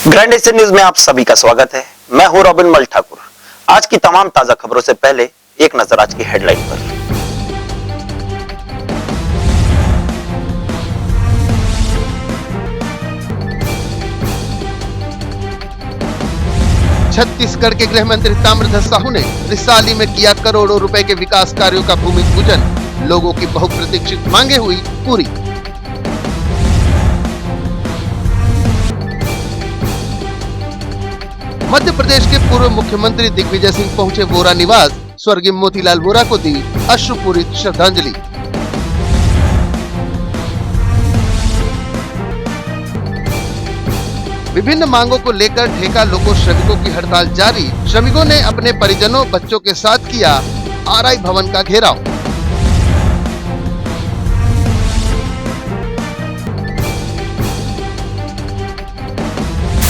Grand Asian news में आप सभी का स्वागत है। मैं हूं रॉबिन मल ठाकुर। आज की तमाम ताजा खबरों से पहले एक नजर आज की हेडलाइन पर। छत्तीसगढ़ के गृह मंत्री ताम्रध्वज साहू ने रिसाली में किया करोड़ों रुपए के विकास कार्यों का भूमि पूजन। लोगों की बहुप्रतीक्षित मांगे हुई पूरी। मध्य प्रदेश के पूर्व मुख्यमंत्री दिग्विजय सिंह पहुंचे वोरा निवास। स्वर्गीय मोतीलाल वोरा को दी अश्रुपूरित श्रद्धांजलि। विभिन्न मांगों को लेकर ठेका लोको श्रमिकों की हड़ताल जारी। श्रमिकों ने अपने परिजनों बच्चों के साथ किया आरआई भवन का घेराव।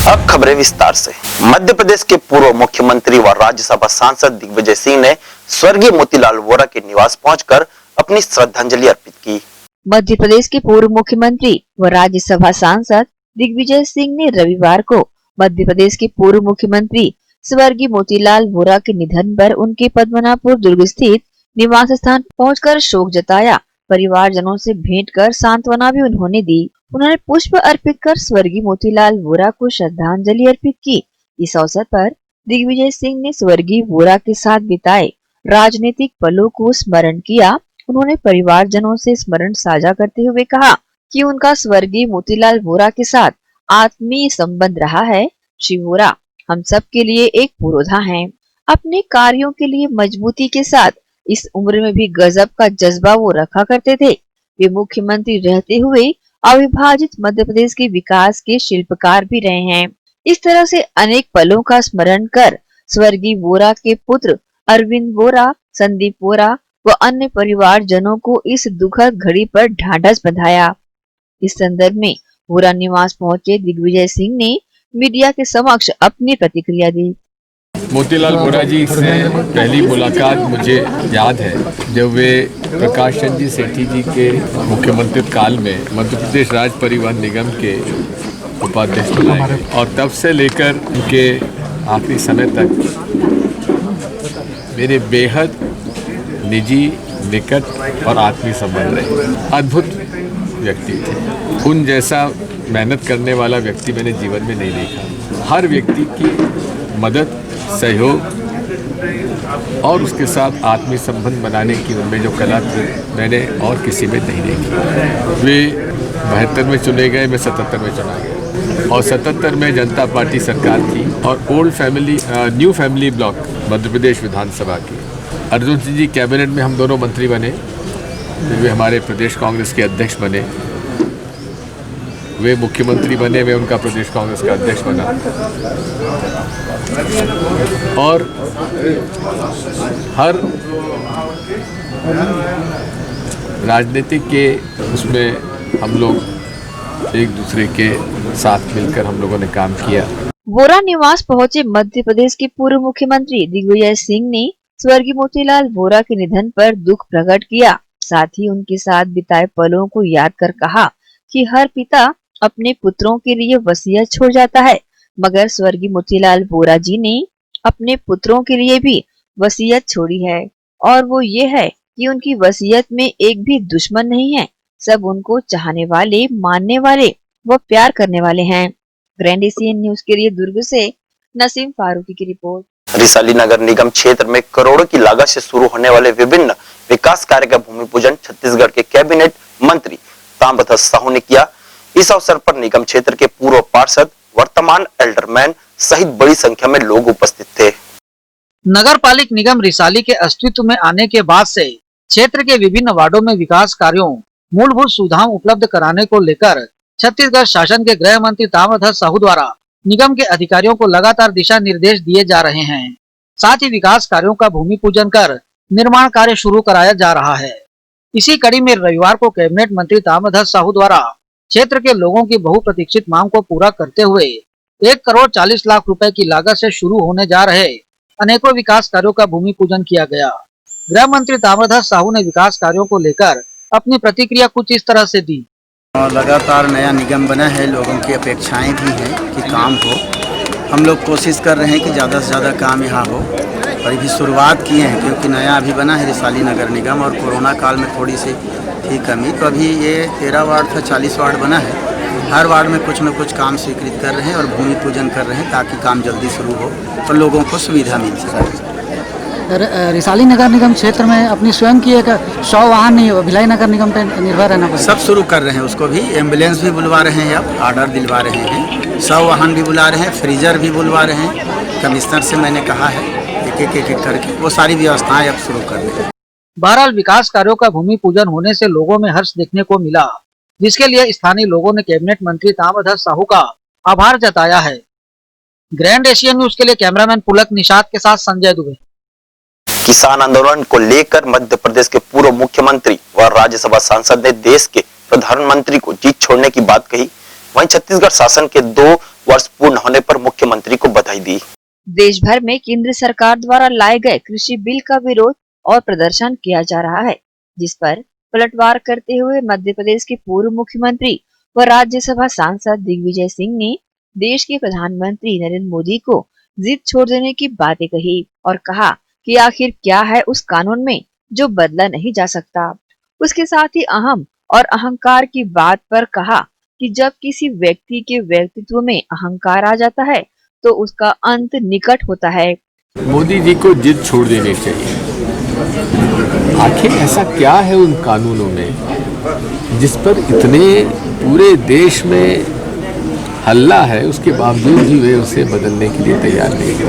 अब खबरें विस्तार से। मध्य प्रदेश के पूर्व मुख्यमंत्री व राज्यसभा सांसद दिग्विजय सिंह ने स्वर्गीय मोतीलाल वोरा के निवास पहुंचकर अपनी श्रद्धांजलि अर्पित की। मध्य प्रदेश के पूर्व मुख्यमंत्री व राज्यसभा सांसद दिग्विजय सिंह ने रविवार को मध्य प्रदेश के पूर्व मुख्यमंत्री स्वर्गीय मोतीलाल वोरा के निधन पर उनके पद्मनाभपुर दुर्ग स्थित निवास स्थान पहुंचकर शोक जताया। परिवारजनों से भेंट कर सांत्वना भी उन्होंने दी। उन्होंने पुष्प अर्पित कर स्वर्गीय मोतीलाल वोरा को श्रद्धांजलि अर्पित की। इस अवसर पर दिग्विजय सिंह ने स्वर्गीय वोरा के साथ बिताए राजनीतिक पलों को स्मरण किया। उन्होंने परिवारजनों से स्मरण साझा करते हुए कहा कि उनका स्वर्गीय मोतीलाल वोरा के साथ आत्मीय संबंध रहा है। श्री वोरा हम सब के लिए एक पुरोधा हैं। अपने कार्यों के लिए मजबूती के साथ इस उम्र में भी गजब का जज्बा वो रखा करते थे। वे मुख्यमंत्री रहते हुए अविभाजित मध्य प्रदेश के विकास के शिल्पकार भी रहे हैं। इस तरह से अनेक पलों का स्मरण कर स्वर्गीय वोरा के पुत्र अरविंद वोरा, संदीप वोरा व अन्य परिवारजनों को इस दुखद घड़ी पर ढांढस बंधाया। इस संदर्भ में वोरा निवास पहुंचे दिग्विजय सिंह ने मीडिया के समक्ष अपनी प्रतिक्रिया दी। मोतीलाल वोरा जी से पहली मुलाकात मुझे याद है जब वे प्रकाश चंद्र सेठी जी के मुख्यमंत्री काल में मध्य प्रदेश राज्य परिवहन निगम के उपाध्यक्ष बनाए गए और तब से लेकर उनके आखिरी समय तक मेरे बेहद निजी, निकट और आत्मीय संबंध रहे। अद्भुत व्यक्ति थे। उन जैसा मेहनत करने वाला व्यक्ति मैंने जीवन में नहीं देखा। हर व्यक्ति की मदद, सहयोग और उसके साथ आत्मीय संबंध बनाने की उनमें जो कला थी मैंने और किसी में नहीं देखी। वे 72 में चुने गए, मैं 77 में चुना गया और 77 में जनता पार्टी सरकार थी और old family new family block Madhya Pradesh Vidhan Sabha की अर्जुन सिंह जी कैबिनेट में हम दोनों मंत्री बने। फिर वे हमारे प्रदेश कांग्रेस के अध्यक्ष बने। वे मुख्यमंत्री बने, वे उनका प्रदेश कांग्रेस का अध्यक्ष बना और हर राजनीतिक के उसमें हम लोग एक दूसरे के साथ मिलकर हम लोगों ने काम किया। वोरा निवास पहुंचे मध्य प्रदेश के पूर्व मुख्यमंत्री दिग्विजय सिंह ने स्वर्गीय मोतीलाल वोरा के निधन पर दुख प्रकट किया। साथ ही उनके साथ बिताए पलों को याद कर कहा कि हर पिता अपने पुत्रों के लिए वसीयत छोड़ जाता है, मगर स्वर्गीय मोतीलाल वोरा जी ने अपने पुत्रों के लिए भी वसीयत छोड़ी है और वो ये है कि उनकी वसीयत में एक भी दुश्मन नहीं है। सब उनको चाहने वाले, मानने वाले व प्यार करने वाले हैं। ग्रैंड एशियन न्यूज के लिए दुर्ग से नसीम फारूकी की रिपोर्ट। रिसाली नगर निगम क्षेत्र में करोड़ों की लागत से शुरू होने वाले विभिन्न विकास कार्य का भूमि पूजन छत्तीसगढ़ के कैबिनेट मंत्री ताम्रध्वज साहू ने किया। इस अवसर पर निगम क्षेत्र के पूर्व पार्षद, वर्तमान एल्डरमैन सहित बड़ी संख्या में लोग उपस्थित थे। नगर पालिक निगम रिसाली के अस्तित्व में आने के बाद से क्षेत्र के विभिन्न वार्डों में विकास कार्यों, मूलभूत सुविधाओं उपलब्ध कराने को लेकर छत्तीसगढ़ शासन के गृह मंत्री ताम्रध्वज साहू द्वारा निगम के अधिकारियों को लगातार दिशा निर्देश दिए जा रहे हैं। साथ ही विकास कार्यों का भूमि पूजन कर निर्माण कार्य शुरू कराया जा रहा है। इसी कड़ी में रविवार को कैबिनेट मंत्री ताम्रध्वज साहू द्वारा क्षेत्र के लोगों की बहुप्रतीक्षित मांग को पूरा करते हुए 1,40,00,000 रुपए की लागत से शुरू होने जा रहे अनेकों विकास कार्यों का भूमि पूजन किया गया। गृह मंत्री ताम्रध्वज साहू ने विकास कार्यों को लेकर अपनी प्रतिक्रिया कुछ इस तरह से दी। और लगातार नया निगम बना है, लोगों की अपेक्षाएं भी हैं कि काम हो। हम लोग कोशिश कर रहे हैं कि ज़्यादा से ज़्यादा काम यहाँ हो, और अभी शुरुआत किए हैं क्योंकि नया अभी बना है रिसाली नगर निगम, और कोरोना काल में थोड़ी सी थी कमी, तो अभी ये 13 वार्ड था, 40 वार्ड बना है। हर वार्ड में कुछ न कुछ काम स्वीकृत कर रहे हैं और भूमि पूजन कर रहे हैं ताकि काम जल्दी शुरू हो और लोगों को सुविधा मिल सके। रिसाली नगर निगम क्षेत्र में अपनी स्वयं की एक 100 वाहन नहीं, भिलाई नगर निगम पे निर्भर रहना पड़ेगा। सब शुरू कर रहे हैं उसको भी, एम्बुलेंस भी बुलवा रहे हैं, अब ऑर्डर दिलवा रहे हैं, 100 वाहन भी बुला रहे हैं, फ्रीजर भी बुलवा रहे हैं। कमिश्नर से मैंने कहा है एक एक करके वो सारी व्यवस्थाएं अब शुरू कर रहे हैं। बहरहाल विकास कार्यों का भूमि पूजन होने से लोगों में हर्ष देखने को मिला, जिसके लिए स्थानीय लोगों ने कैबिनेट मंत्री ताम्रध्वज साहू का आभार जताया है। ग्रैंड एशियन न्यूज के लिए कैमरामैन पुलक निषाद के साथ संजय दुबे। किसान आंदोलन को लेकर मध्य प्रदेश के पूर्व मुख्यमंत्री व राज्यसभा सांसद ने देश के प्रधानमंत्री को जीत छोड़ने की बात कही। वहीं छत्तीसगढ़ शासन के 2 वर्ष पूर्ण होने पर मुख्यमंत्री को बधाई दी। देश भर में केंद्र सरकार द्वारा लाए गए कृषि बिल का विरोध और प्रदर्शन किया जा रहा है, जिस पर पलटवार करते हुए मध्य प्रदेश के पूर्व मुख्यमंत्री व राज्यसभा सांसद दिग्विजय सिंह ने देश के प्रधानमंत्री नरेंद्र मोदी को जीत छोड़ देने की बातें कही और कहा कि आखिर क्या है उस कानून में जो बदला नहीं जा सकता। उसके साथ ही अहम और अहंकार की बात पर कहा कि जब किसी व्यक्ति के व्यक्तित्व में अहंकार आ जाता है तो उसका अंत निकट होता है। मोदी जी को जिद छोड़ देनी चाहिए। आखिर ऐसा क्या है उन कानूनों में जिस पर इतने पूरे देश में हल्ला है, उसके बावजूद भी वे उसे बदलने के लिए तैयार नहीं है।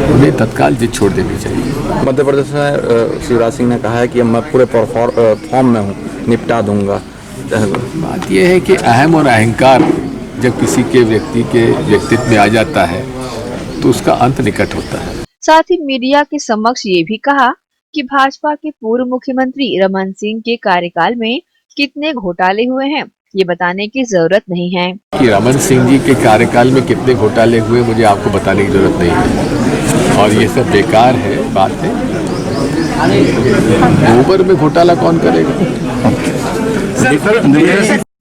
उन्हें तत्काल जिद छोड़ देनी चाहिए। मध्य प्रदेश में शिवराज सिंह ने कहा है कि मैं पूरे फॉर्म में हूँ, निपटा दूंगा। बात यह है कि अहम और अहंकार जब किसी के व्यक्ति के व्यक्तित्व में आ जाता है तो उसका अंत निकट होता है। साथ ही मीडिया के समक्ष ये भी कहा कि भाजपा के पूर्व मुख्यमंत्री रमन सिंह के कार्यकाल में कितने घोटाले हुए हैं ये बताने की जरूरत नहीं है। कि रमन सिंह जी के कार्यकाल में कितने घोटाले हुए मुझे आपको बताने की जरूरत नहीं है, और ये सब बेकार है बातें। गोबर में घोटाला कौन करेगा?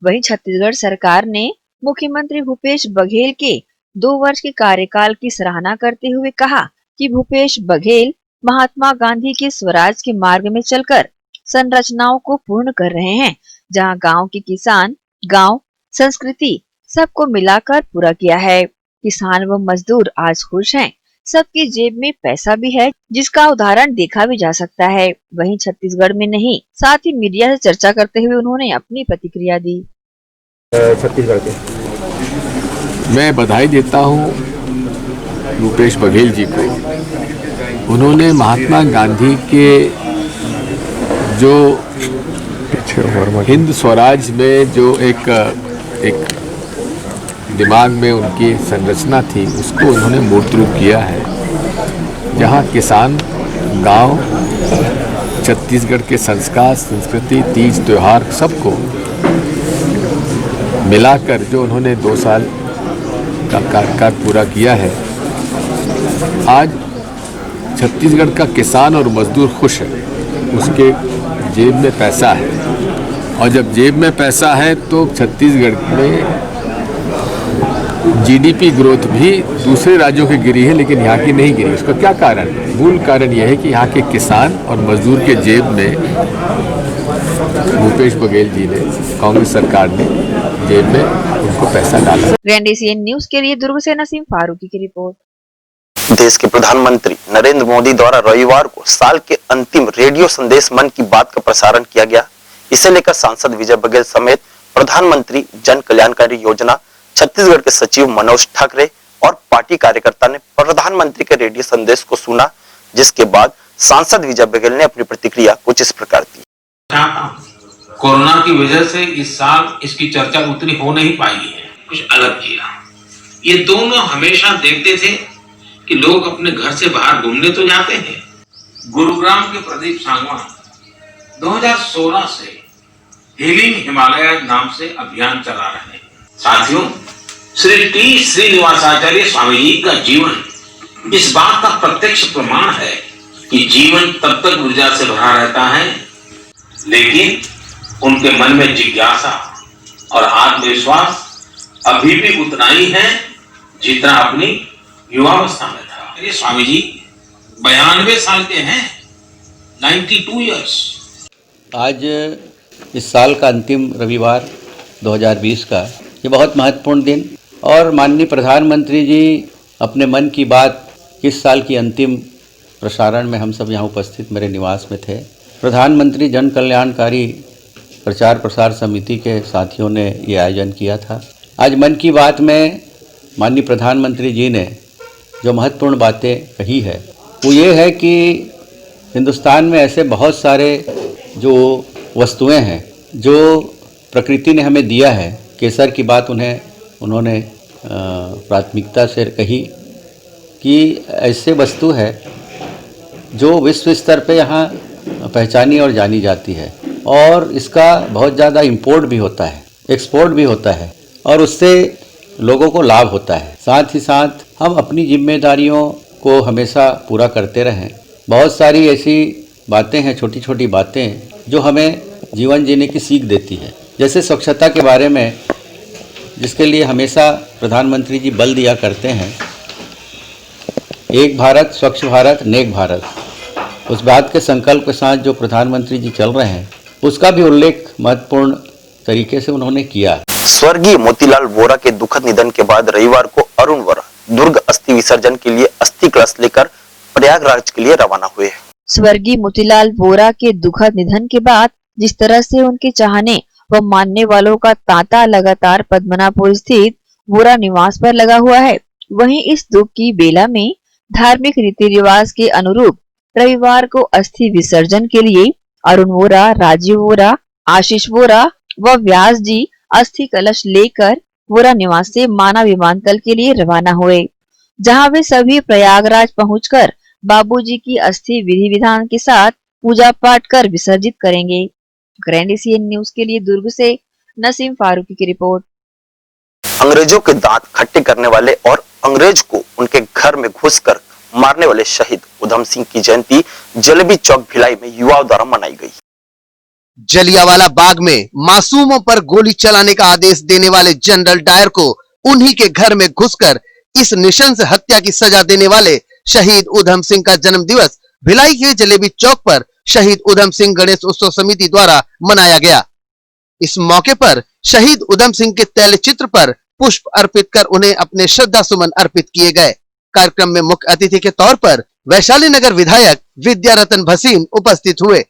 वहीं छत्तीसगढ़ सरकार ने मुख्यमंत्री भूपेश बघेल के 2 वर्ष के कार्यकाल की सराहना करते हुए कहा कि भूपेश बघेल महात्मा गांधी के स्वराज के मार्ग में चलकर संरचनाओं को पूर्ण कर रहे हैं, जहां गांव के किसान, गांव, संस्कृति सबको मिलाकर पूरा किया है। किसान व मजदूर आज खुश हैं, सबकी जेब में पैसा भी है, जिसका उदाहरण देखा भी जा सकता है। वहीं छत्तीसगढ़ में नहीं, साथ ही मीडिया से चर्चा करते हुए उन्होंने अपनी प्रतिक्रिया दी। छत्तीसगढ़ के मैं बधाई देता हूँ भूपेश बघेल जी को। उन्होंने महात्मा गांधी के जो हिंद स्वराज में जो एक दिमाग में उनकी संरचना थी उसको उन्होंने मूर्त रूप किया है, जहाँ किसान, गांव, छत्तीसगढ़ के संस्कार, संस्कृति, तीज त्योहार सबको मिलाकर जो उन्होंने 2 साल का कार्यकाल पूरा किया है। आज छत्तीसगढ़ का किसान और मजदूर खुश है, उसके जेब में पैसा है, और जब जेब में पैसा है तो छत्तीसगढ़ में जीडीपी ग्रोथ भी दूसरे राज्यों की गिरी है लेकिन यहाँ की नहीं गिरी। उसका क्या कारण? मूल कारण यह है कि यहाँ के किसान और मजदूर के जेब में भूपेश बघेल जी ने, कांग्रेस सरकार ने जेब में उनको पैसा डाला। ग्रैंड एशियन न्यूज के लिए दुर्ग से नसीम फारूकी की रिपोर्ट। देश के प्रधानमंत्री नरेंद्र मोदी द्वारा रविवार को साल के अंतिम रेडियो संदेश मन की बात का प्रसारण किया गया। इसे लेकर सांसद विजय बघेल समेत प्रधानमंत्री जन कल्याणकारी योजना छत्तीसगढ़ के सचिव मनोज ठाकरे और पार्टी कार्यकर्ता ने प्रधानमंत्री के रेडियो संदेश को सुना, जिसके बाद सांसद विजय बघेल ने अपनी प्रतिक्रिया कुछ इस प्रकार दी। कोरोना की वजह से इस साल इसकी चर्चा उतनी हो नहीं पाई है, कुछ अलग किया। ये दोनों हमेशा देखते थे कि लोग अपने घर से बाहर घूमने तो जाते हैं। गुरुग्राम के प्रदीप सांगवान 2016 से हीलिंग हिमालय नाम से अभियान चला रहे हैं। साथियों, श्री टी श्रीनिवासाचार्य स्वामी जी का जीवन इस बात का प्रत्यक्ष प्रमाण है कि जीवन तब तक ऊर्जा से भरा रहता है, लेकिन उनके मन में जिज्ञासा और आत्मविश्वास अभी भी उतना ही है जितना अपनी युवावस्था में था। अरे स्वामी जी 92 साल के हैं, 92 इयर्स। आज इस साल का अंतिम रविवार 2020 का ये बहुत महत्वपूर्ण दिन, और माननीय प्रधानमंत्री जी अपने मन की बात इस साल की अंतिम प्रसारण में हम सब यहाँ उपस्थित मेरे निवास में थे। प्रधानमंत्री जन कल्याणकारी प्रचार प्रसार समिति के साथियों ने ये आयोजन किया था। आज मन की बात में माननीय प्रधानमंत्री जी ने जो महत्वपूर्ण बातें कही है वो ये है कि हिंदुस्तान में ऐसे बहुत सारे जो वस्तुएं हैं जो प्रकृति ने हमें दिया है। केसर की बात उन्होंने प्राथमिकता से कही कि ऐसे वस्तु है जो विश्व स्तर पे यहाँ पहचानी और जानी जाती है, और इसका बहुत ज़्यादा इंपोर्ट भी होता है, एक्सपोर्ट भी होता है, और उससे लोगों को लाभ होता है। साथ ही साथ हम अपनी जिम्मेदारियों को हमेशा पूरा करते रहें। बहुत सारी ऐसी बातें हैं, छोटी छोटी बातें जो हमें जीवन जीने की सीख देती है। जैसे स्वच्छता के बारे में, जिसके लिए हमेशा प्रधानमंत्री जी बल दिया करते हैं, एक भारत स्वच्छ भारत नेक भारत, उस बात के संकल्प के साथ जो प्रधानमंत्री जी चल रहे हैं उसका भी उल्लेख महत्वपूर्ण तरीके से उन्होंने किया। स्वर्गीय मोतीलाल वोरा के दुखद निधन के बाद रविवार को अरुण वोरा दुर्ग अस्थि विसर्जन के लिए अस्थि कलश लेकर प्रयागराज के लिए रवाना हुए। स्वर्गीय मोतीलाल वोरा के दुखद निधन के बाद जिस तरह से उनके चाहने व मानने वालों का तांता लगातार पद्मनाभपुर स्थित वोरा निवास पर लगा हुआ है, वहीं इस दुख की बेला में धार्मिक रीति रिवाज के अनुरूप रविवार को अस्थि विसर्जन के लिए अरुण वोरा, राजीव वोरा, आशीष वोरा व व्यास जी अस्थि कलश लेकर वोरा निवास से माना विमानतल के लिए रवाना हुए, जहां वे सभी प्रयागराज पहुंचकर बाबूजी की अस्थि विधि विधान के साथ पूजा पाठ कर विसर्जित करेंगे। ग्रैंड एशियन न्यूज के लिए दुर्ग से नसीम फारूकी की रिपोर्ट। अंग्रेजों के दांत खट्टे करने वाले और अंग्रेज को उनके घर में घुसकर मारने वाले शहीद उधम सिंह की जयंती जलेबी चौक भिलाई में युवाओं द्वारा मनाई गई। जलियांवाला बाग में मासूमों पर गोली चलाने का आदेश देने वाले जनरल डायर को उन्हीं के घर में घुसकर इस निशंस हत्या की सजा देने वाले शहीद उधम सिंह का जन्म दिवस भिलाई के जलेबी चौक पर शहीद उधम सिंह गणेश उत्सव समिति द्वारा मनाया गया। इस मौके पर शहीद उधम सिंह के तैल चित्र पर पुष्प अर्पित कर उन्हें अपने श्रद्धा सुमन अर्पित किए गए। कार्यक्रम में मुख्य अतिथि के तौर पर वैशाली नगर विधायक विद्या रतन भसीन उपस्थित हुए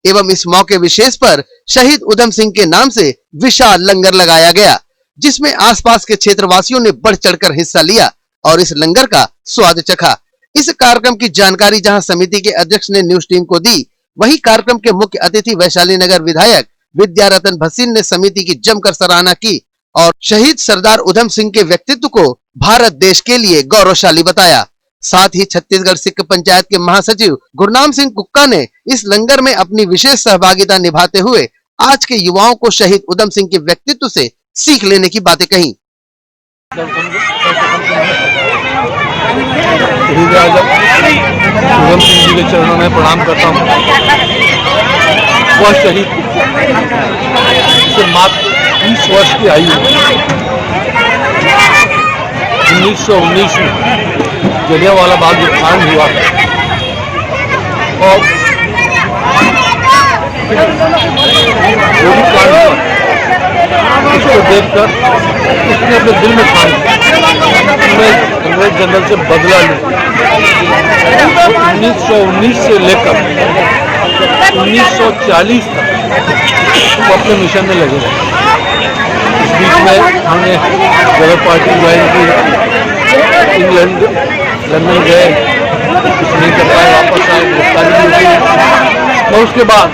एवं इस मौके विशेष पर शहीद उधम सिंह के नाम से विशाल लंगर लगाया गया, जिसमें आसपास के क्षेत्रवासियों ने बढ़ चढ़कर हिस्सा लिया और इस लंगर का स्वाद चखा। इस कार्यक्रम की जानकारी जहां समिति के अध्यक्ष ने न्यूज टीम को दी, वहीं कार्यक्रम के मुख्य अतिथि वैशाली नगर विधायक विद्या रतन भसीन ने समिति की जमकर सराहना की और शहीद सरदार उधम सिंह के व्यक्तित्व को भारत देश के लिए गौरवशाली बताया। साथ ही छत्तीसगढ़ सिख पंचायत के महासचिव गुरनाम सिंह कुक्का ने इस लंगर में अपनी विशेष सहभागिता निभाते हुए आज के युवाओं को शहीद उधम सिंह के व्यक्तित्व से सीख लेने की बातें कही। उधम सिंह जी के चरणों में प्रणाम करता हूँ। वह शहीद से मात्र 20 वर्ष की आयु 1919 में जलियांवाला बाग जो कांड हुआ और गोली कांड हुआ, उसको देखकर उसने अपने दिल में ठान अंग्रेज जनरल से बदला लिया। 1919 से लेकर 1940 तक वो अपने मिशन में लगे रहे। इस बीच में हमने गलत पार्टी ज्वाइन की, इंग्लैंड लंदन गए, कुछ नहीं कर पाए, वापस आए, गिरफ्तारी भी हुई और उसके बाद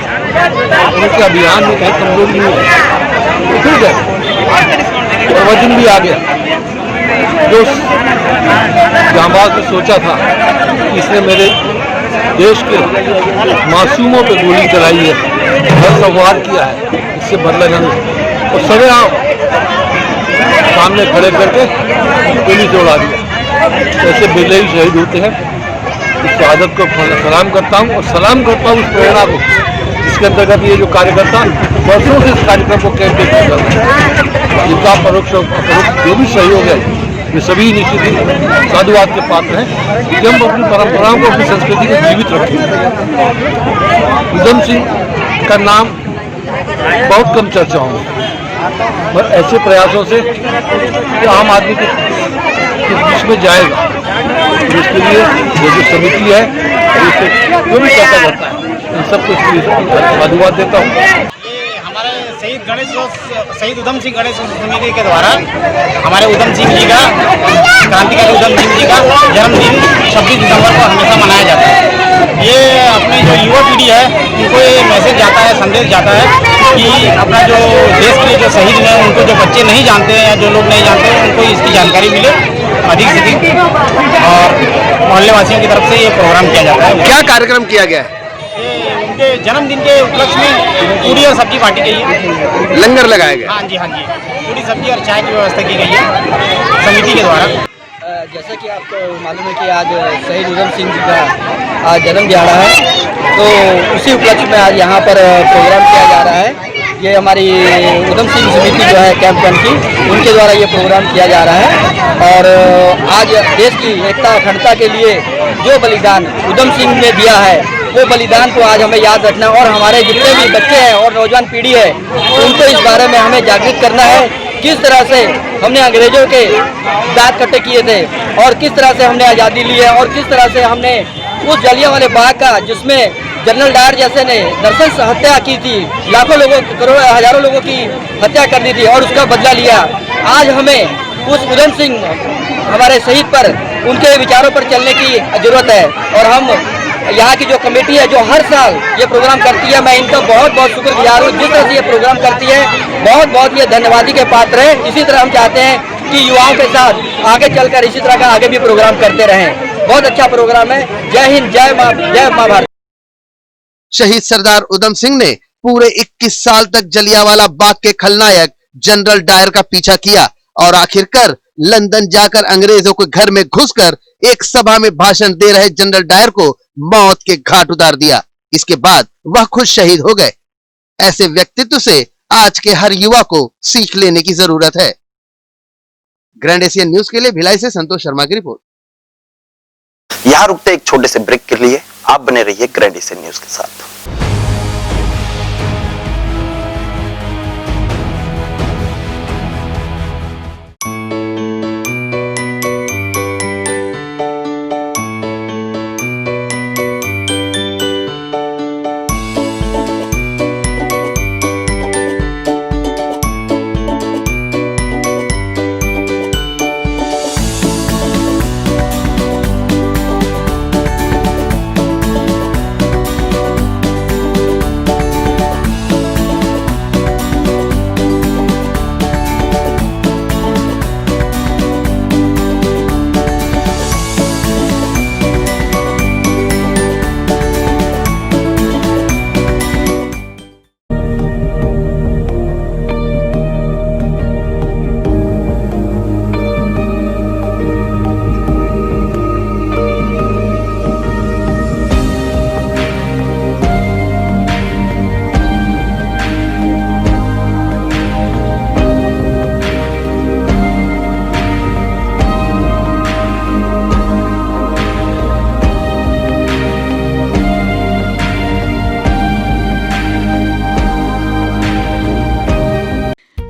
उनके अभियान में कहीं कमजोरी नहीं है तो फिर गए और वजन भी आ गया। जो जांबाज ने सोचा था कि इसने मेरे देश के मासूमों पे गोली चलाई है, नरसंहार किया है, इससे बदला नहीं और सरेआम सामने खड़े करके गोली चला दिया। ऐसे बेलई शहीद होते हैं। इस शहादत को सलाम करता हूँ और सलाम करता हूँ उस प्रेरणा को जिसके अंतर्गत ये जो कार्यकर्ता वर्षों से इस कार्यक्रम को कैंपेन कर रहे हैं। इनका परोक्ष अपरोक्ष जो भी सहयोग है, ये सभी निश्चित साधुवाद के पात्र हैं कि हम अपनी परंपराओं को, अपनी संस्कृति को जीवित रखें। उधम सिंह का नाम बहुत कम चर्चा होंगे, पर ऐसे प्रयासों से आम आदमी के बीच में जाएगा, तो इसके लिए ये जो समिति है, जो भी चर्चा करता है, इन सबको इसके लिए धन्यवाद देता हूँ। शहीद उधम सिंह गणेश समिति के द्वारा हमारे उधम सिंह जी का, क्रांतिकारी उधम सिंह जी का जन्मदिन 26 दिसंबर को हमेशा मनाया जाता है। ये अपनी जो युवा पीढ़ी है उनको ये मैसेज जाता है, संदेश जाता है कि अपना जो देश के लिए जो शहीद हैं, उनको जो बच्चे नहीं जानते हैं या जो लोग नहीं जानते हैं, उनको इसकी जानकारी मिले अधिक से अधिक, और मोहल्ले वासियों की तरफ से ये प्रोग्राम किया जाता है। क्या कार्यक्रम किया गया है? उनके जन्मदिन के उपलक्ष्य में पूरी और सब्जी बांटी गई है, लंगर लगाया गया। हाँ जी, पूरी सब्जी और चाय की व्यवस्था की गई है समिति के द्वारा। जैसा कि आपको मालूम है कि आज शहीद उधम सिंह जी का आज जन्म दिहाड़ा है, तो उसी उपलक्ष्य में आज यहाँ पर प्रोग्राम किया जा रहा है। ये हमारी उधम सिंह समिति जो है कैंप वन की, उनके द्वारा ये प्रोग्राम किया जा रहा है। और आज देश की एकता अखंडता के लिए जो बलिदान उधम सिंह ने दिया है, वो बलिदान को आज हमें याद रखना, और हमारे जितने भी बच्चे हैं और नौजवान पीढ़ी है, उनको इस बारे में हमें जागृत करना है। किस तरह से हमने अंग्रेजों के दांत कट्टे किए थे, और किस तरह से हमने आज़ादी ली है, और किस तरह से हमने उस जलियांवाले बाग का, जिसमें जनरल डायर जैसे ने नरसंस हत्या की थी, लाखों लोगों, करोड़ों, हजारों लोगों की हत्या कर दी थी, और उसका बदला लिया। आज हमें उस उधम सिंह हमारे शहीद पर, उनके विचारों पर चलने की जरूरत है। और हम यहाँ की जो कमेटी है, जो हर साल ये प्रोग्राम करती है, मैं इनका बहुत बहुत शुक्रगुजार हूँ। जिस तरह से ये प्रोग्राम करती है, बहुत बहुत ये धन्यवादी के पात्र है। इसी तरह हम चाहते हैं कि युवाओं के साथ आगे चलकर इसी तरह का आगे भी प्रोग्राम करते रहें। बहुत अच्छा प्रोग्राम है। जय हिंद, जय माँ भारत। शहीद सरदार उधम सिंह ने पूरे 21 साल तक जलियांवाला बाग के खलनायक जनरल डायर का पीछा किया, और आखिरकार लंदन जाकर अंग्रेजों के घर में घुसकर एक सभा में भाषण दे रहे जनरल डायर को मौत के घाट उतार दिया। इसके बाद वह खुद शहीद हो गए। ऐसे व्यक्तित्व से आज के हर युवा को सीख लेने की जरूरत है। ग्रैंड एशियन न्यूज के लिए भिलाई से संतोष शर्मा की रिपोर्ट। यहां रुकते एक छोटे से ब्रेक के लिए। आप बने रहिए ग्रैंड एशियन न्यूज के साथ।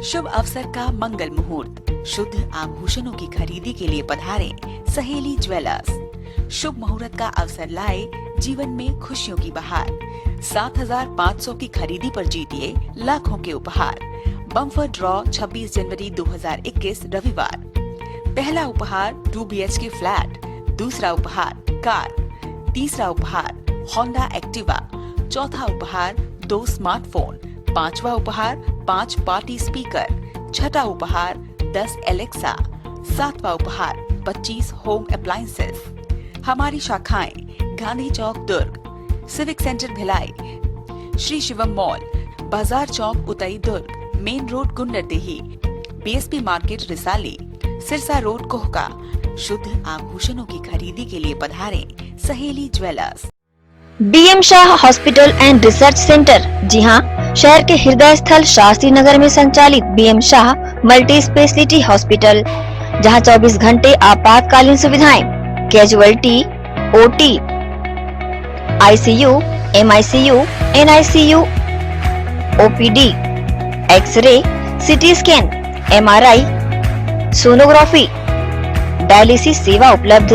शुभ अवसर का मंगल मुहूर्त, शुद्ध आभूषणों की खरीदी के लिए पधारें सहेली ज्वेलर्स। शुभ मुहूर्त का अवसर लाए जीवन में खुशियों की बहार। 7,500 की खरीदी पर जीतिए लाखों के उपहार। बम्पर ड्रॉ 26 जनवरी 2021 रविवार। पहला उपहार 2 BHK फ्लैट, दूसरा उपहार कार, तीसरा उपहार होंडा एक्टिवा, चौथा उपहार 2 स्मार्टफोन, पांचवा उपहार 5 पार्टी स्पीकर, छठा उपहार 10 एलेक्सा, सातवां उपहार 25 होम अप्लायंसेस। हमारी शाखाएं Gandhi Chowk Durg, civic centre Bhilai, Shri Shivam mall, Bazar Chowk Utai Durg, main road Gunderdehi, BSP market Risali, Sirsa road Kohka. शुद्ध आभूषणों की खरीदी के लिए पधारें Saheli jewellers. DM Shah hospital and research centre. जी हाँ, शहर के हृदय स्थल शास्त्री नगर में संचालित BM Shah multi speciality hospital, जहां 24 घंटे आपातकालीन सुविधाएं, casualty, OT, ICU, MICU, NICU, OPD, x ray, CT scan, MRI, sonography, dialysis सेवा उपलब्ध,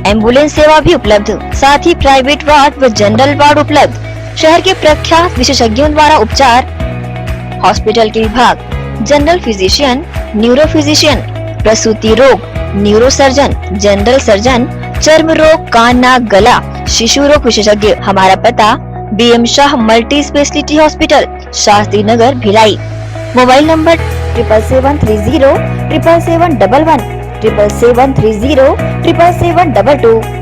एम्बुलेंस सेवा भी उपलब्ध, साथ ही प्राइवेट वार्ड व जनरल वार्ड उपलब्ध। शहर के प्रख्यात विशेषज्ञों द्वारा उपचार। हॉस्पिटल के विभाग: जनरल फिजिशियन, न्यूरो फिजिशियन, प्रसूति रोग, न्यूरो सर्जन, जनरल सर्जन, चर्म रोग, कान नाक गला, शिशु रोग विशेषज्ञ। हमारा पता: BM Shah multi speciality hospital, Shastri Nagar, Bhilai. Mobile number 7730 77711 7730 77722।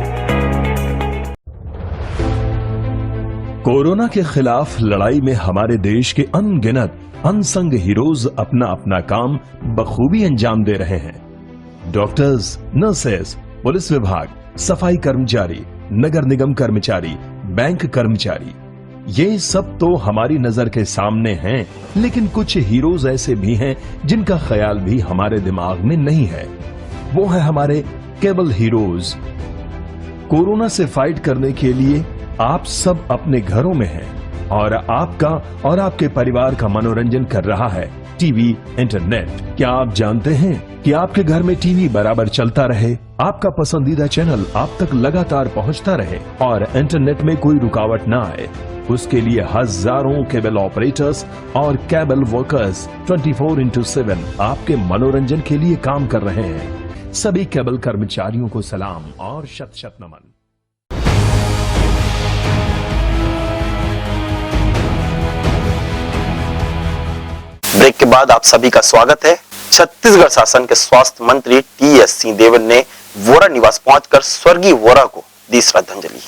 Corona के खिलाफ लड़ाई में हमारे देश के अनगिनत अनसंग हीरोज अपना अपना काम बखूबी अंजाम दे रहे हैं। डॉक्टर्स, नर्सेस, पुलिस विभाग, सफाई कर्मचारी, नगर निगम कर्मचारी, बैंक कर्मचारी, ये सब तो हमारी नजर के सामने हैं, लेकिन कुछ हीरोज ऐसे भी हैं जिनका ख्याल भी हमारे दिमाग में नहीं है। वो है हमारे केबल हीरोज। कोरोना से फाइट करने के लिए आप सब अपने घरों में हैं और आपका और आपके परिवार का मनोरंजन कर रहा है टीवी, इंटरनेट। क्या आप जानते हैं कि आपके घर में टीवी बराबर चलता रहे, आपका पसंदीदा चैनल आप तक लगातार पहुंचता रहे और इंटरनेट में कोई रुकावट ना आए? उसके लिए हजारों केबल ऑपरेटर्स और केबल वर्कर्स 24/7 आपके मनोरंजन के लिए काम कर रहे हैं। सभी केबल कर्मचारियों को सलाम और शत शत नमन। ब्रेक के बाद आप सभी का स्वागत है। छत्तीसगढ़ शासन के स्वास्थ्य मंत्री टीएस सिंहदेव ने वोरा निवास पहुंचकर स्वर्गीय वोरा को दी श्रद्धांजलि।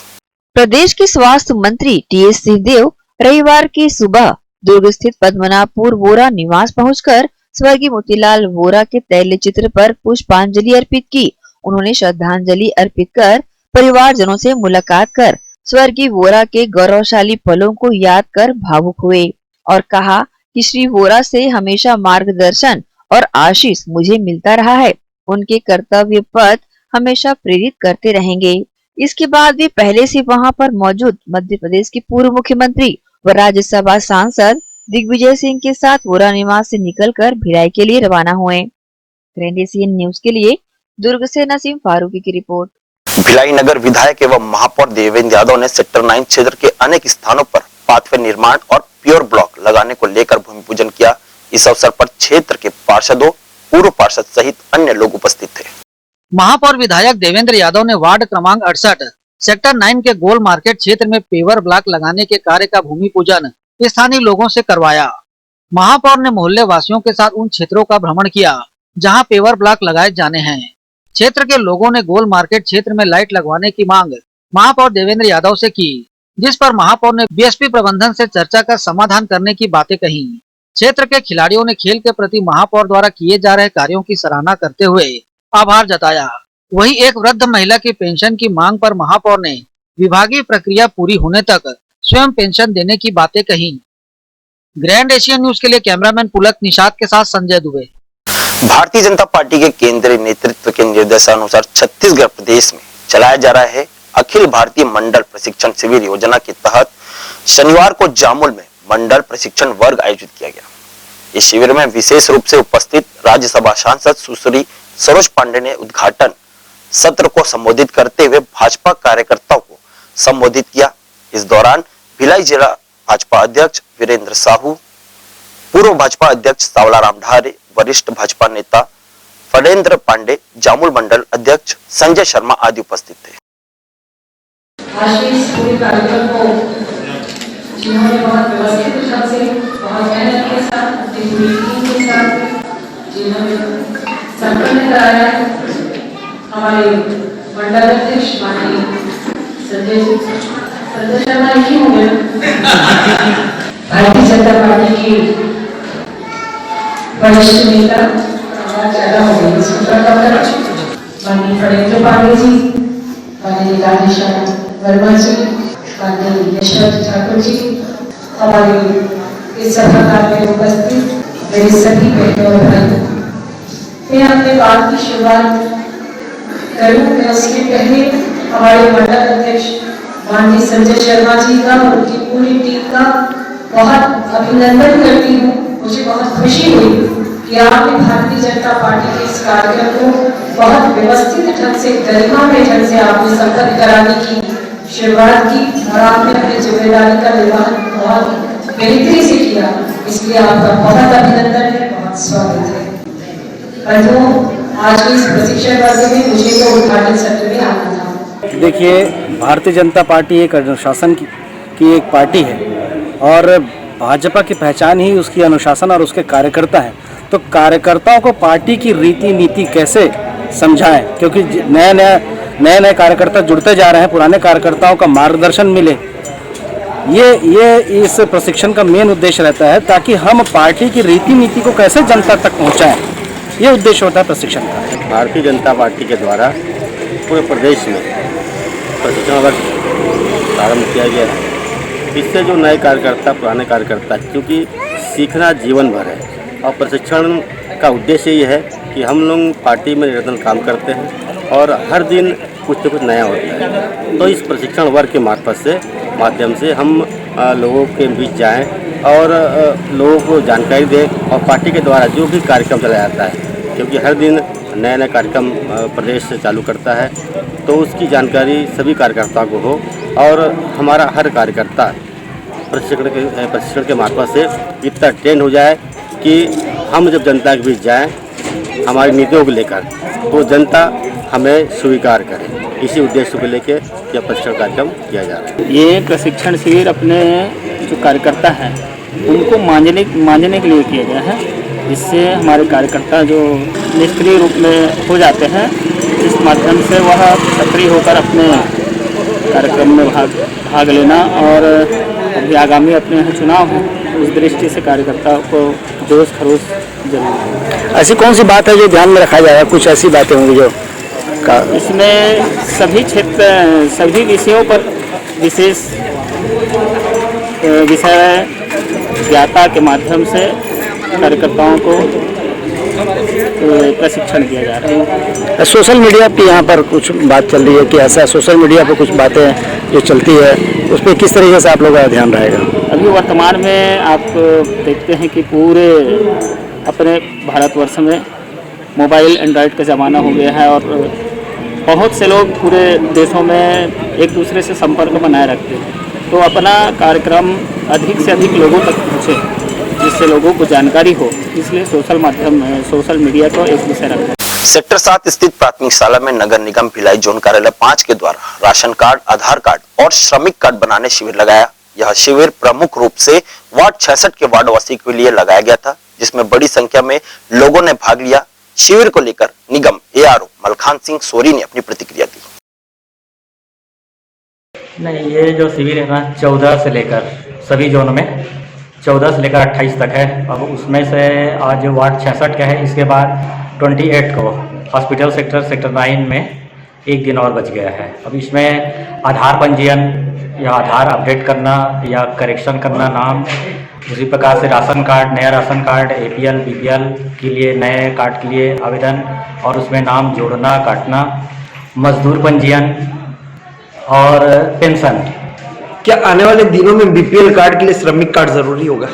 प्रदेश के स्वास्थ्य मंत्री टीएस सिंहदेव रविवार की सुबह दुर्ग स्थित पद्मनाभपुर वोरा निवास पहुंचकर स्वर्गीय मोतीलाल वोरा के तैल्य चित्र पर पुष्पांजलि अर्पित की। उन्होंने श्रद्धांजलि अर्पित कर परिवारजनों से मुलाकात कर स्वर्गीय वोरा के गौरवशाली पलों को याद कर भावुक हुए और कहा कि श्री वोरा से हमेशा मार्गदर्शन और आशीष मुझे मिलता रहा है। उनके कर्तव्य पथ हमेशा प्रेरित करते रहेंगे। इसके बाद भी पहले से वहां पर मौजूद मध्य प्रदेश के पूर्व मुख्यमंत्री व राज्यसभा सांसद दिग्विजय सिंह के साथ वोरा निवास से निकलकर भिलाई के लिए रवाना हुए। ग्रैंड एशियन न्यूज के लिए दुर्ग से नसीम फारूकी की रिपोर्ट। भिलाई नगर विधायक एवं महापौर देवेंद्र यादव ने सेक्टर 9 क्षेत्र के अनेक स्थानों पर पाथवे निर्माण और प्योर ब्लॉक लगाने को लेकर भूमि पूजन किया। इस अवसर पर क्षेत्र के पार्षदों, पूर्व पार्षद सहित अन्य लोग उपस्थित थे। महापौर विधायक देवेंद्र यादव ने वार्ड क्रमांक 68 सेक्टर 9 के गोल मार्केट क्षेत्र में पेवर ब्लॉक लगाने के कार्य का भूमि पूजन स्थानीय लोगों से करवाया। महापौर ने मोहल्ले वासियों के साथ उन क्षेत्रों का भ्रमण किया जहां पेवर ब्लॉक लगाए जाने हैं। क्षेत्र के लोगों ने गोल मार्केट क्षेत्र में लाइट लगवाने की मांग महापौर देवेंद्र यादव से की, जिस पर महापौर ने बीएसपी प्रबंधन से चर्चा कर समाधान करने की बातें कही। क्षेत्र के खिलाड़ियों ने खेल के प्रति महापौर द्वारा किए जा रहे कार्यों की सराहना करते हुए आभार जताया। वहीं एक वृद्ध महिला की पेंशन की मांग पर महापौर ने विभागीय प्रक्रिया पूरी होने तक स्वयं पेंशन देने की बातें कही। ग्रैंड एशियन न्यूज के लिए कैमरामैन पुलक निषाद के साथ संजय दुबे। भारतीय जनता पार्टी के केंद्रीय नेतृत्व के निर्देशानुसार छत्तीसगढ़ प्रदेश में चलाया जा रहा है अखिल भारतीय मंडल प्रशिक्षण शिविर योजना के तहत शनिवार को जामुल में मंडल प्रशिक्षण वर्ग आयोजित किया गया। इस शिविर में विशेष रूप से उपस्थित राज्यसभा सांसद सुश्री सरोज पांडे ने उद्घाटन सत्र को संबोधित करते हुए भाजपा कार्यकर्ताओं को संबोधित किया। इस दौरान भिलाई जिला भाजपा अध्यक्ष वीरेंद्र साहू, पूर्व भाजपा अध्यक्ष सावलाराम ढारे, वरिष्ठ भाजपा नेता फणेंद्र पांडे, जामुल मंडल अध्यक्ष संजय शर्मा आदि उपस्थित थे। आज के इस पूरे कार्यक्रम को जिन्होंने बहुत व्यवस्थित ढंग से, बहुत मेहनत के साथ, अपनी पूरी टीम के साथ जिन्होंने संपन्न कराया है, हमारे मंडल अध्यक्ष माननीय संजय शर्मा ही होंगे, भारतीय जनता पार्टी की वरिष्ठ नेता ज्यादा हो गई माननीय फणेंद्र पांडे जी, माननीय राजेश वर्मा जी, माननीय यशवंत ठाकुर जी, हमारे इस सभागार में उपस्थित मेरे सभी बहनों और भाइयों, मैं अपने बात की शुरुआत करूं। मैं उसके पहले हमारे मंडल अध्यक्ष माननीय संजय शर्मा जी का और उनकी पूरी टीम का बहुत अभिनंदन करती हूँ। मुझे बहुत खुशी हुई कि आपने भारतीय जनता पार्टी के इस कार्यक्रम को बहुत व्यवस्थित ढंग से, गरिमामय ढंग से आपने संपन्न कराने की शुरुआत की और आपने अपनी जिम्मेदारी का निर्वहन बहुत बेहतरी से किया। इसलिए आपका बहुत अभिनंदन है, बहुत स्वागत है। बंधुओं, आज के इस प्रशिक्षण वर्ग में मुझे तो उद्घाटन सत्र में आना था। देखिए, भारतीय जनता पार्टी एक अनुशासन की एक पार्टी है और भाजपा की पहचान ही उसकी अनुशासन और उसके कार्यकर्ता है। तो कार्यकर्ताओं को पार्टी की रीति नीति कैसे समझाएं, क्योंकि नए कार्यकर्ता जुड़ते जा रहे हैं, पुराने कार्यकर्ताओं का मार्गदर्शन मिले, ये इस प्रशिक्षण का मेन उद्देश्य रहता है, ताकि हम पार्टी की रीति नीति को कैसे जनता तक पहुंचाएं, ये उद्देश्य होता है प्रशिक्षण का। भारतीय जनता पार्टी के द्वारा पूरे प्रदेश में प्रशिक्षण वर्ग प्रारंभ किया गया है। इससे जो नए कार्यकर्ता, पुराने कार्यकर्ता, क्योंकि सीखना जीवन भर है और प्रशिक्षण का उद्देश्य ये है कि हम लोग पार्टी में निरंतर काम करते हैं और हर दिन कुछ न कुछ नया होता है। तो इस प्रशिक्षण वर्ग के माध्यम से हम लोगों के बीच जाएं और लोगों को जानकारी दें और पार्टी के द्वारा जो भी कार्यक्रम चलाया जाता है, क्योंकि हर दिन नए कार्यक्रम प्रदेश से चालू करता है, तो उसकी जानकारी सभी कार्यकर्ताओं को हो और हमारा हर कार्यकर्ता प्रशिक्षण के माध्यम से इतना ट्रेंड हो जाए कि हम जब जनता के बीच जाएं हमारी नीतियों को लेकर, तो जनता हमें स्वीकार करे। इसी उद्देश्य को लेकर यह प्रशिक्षण कार्यक्रम किया जा रहा है। ये प्रशिक्षण शिविर अपने जो कार्यकर्ता हैं उनको मांझने के लिए किया गया है। इससे हमारे कार्यकर्ता जो निष्क्रिय रूप में हो जाते हैं, इस माध्यम से वह सक्रिय होकर अपने कार्यक्रम में भाग लेना और अभी आगामी अपने यहाँ चुनाव है, उस दृष्टि से कार्यकर्ता को जोश खरोश जरूरी है। ऐसी कौन सी बात है जो ध्यान में रखा जाएगा? कुछ ऐसी बातें होंगी जो इसमें सभी क्षेत्र, सभी विषयों पर विशेष विषय ज्ञाता के माध्यम से कार्यकर्ताओं को प्रशिक्षण दिया जा रहा है। सोशल मीडिया पे यहाँ पर कुछ बात चल रही है कि ऐसा सोशल मीडिया पर कुछ बातें जो चलती है, उस पर किस तरीके से आप लोगों का ध्यान रहेगा? अभी वर्तमान में आप देखते हैं कि पूरे अपने भारतवर्ष में मोबाइल एंड्रॉयड का ज़माना हो गया है और बहुत से लोग पूरे देशों में एक दूसरे से संपर्क बनाए रखते हैं। तो अपना कार्यक्रम अधिक से अधिक लोगों तक पहुँचे, जिससे लोगों को जानकारी हो, इसलिए सोशल मीडिया को एक विषय रखा है। सेक्टर 7 स्थित प्राथमिक शाला में नगर निगम भिलाई जोन कार्यालय 5 के द्वारा राशन कार्ड, आधार कार्ड और श्रमिक कार्ड बनाने शिविर लगाया। यह शिविर प्रमुख रूप से वार्ड 66 के वार्डवासी के लिए लगाया गया था, जिसमें बड़ी संख्या में लोगों ने भाग लिया। शिविर को लेकर निगम ARO मलखान सिंह सोरी ने अपनी प्रतिक्रिया दी। नहीं, ये जो शिविर है ना 14 से लेकर सभी जोनों में 14 से लेकर 28 तक है। अब उसमें से आज वार्ड 66 का है, इसके बाद 28 को हॉस्पिटल सेक्टर 9 में एक दिन और बच गया है। अब इसमें आधार पंजीयन या आधार अपडेट करना या करेक्शन करना नाम, उसी प्रकार से राशन कार्ड, नया राशन कार्ड, APL BPL के लिए नए कार्ड के लिए आवेदन और उसमें नाम जोड़ना काटना, मजदूर पंजीयन और पेंशन। क्या आने वाले दिनों में BPL कार्ड के लिए श्रमिक कार्ड जरूरी होगा?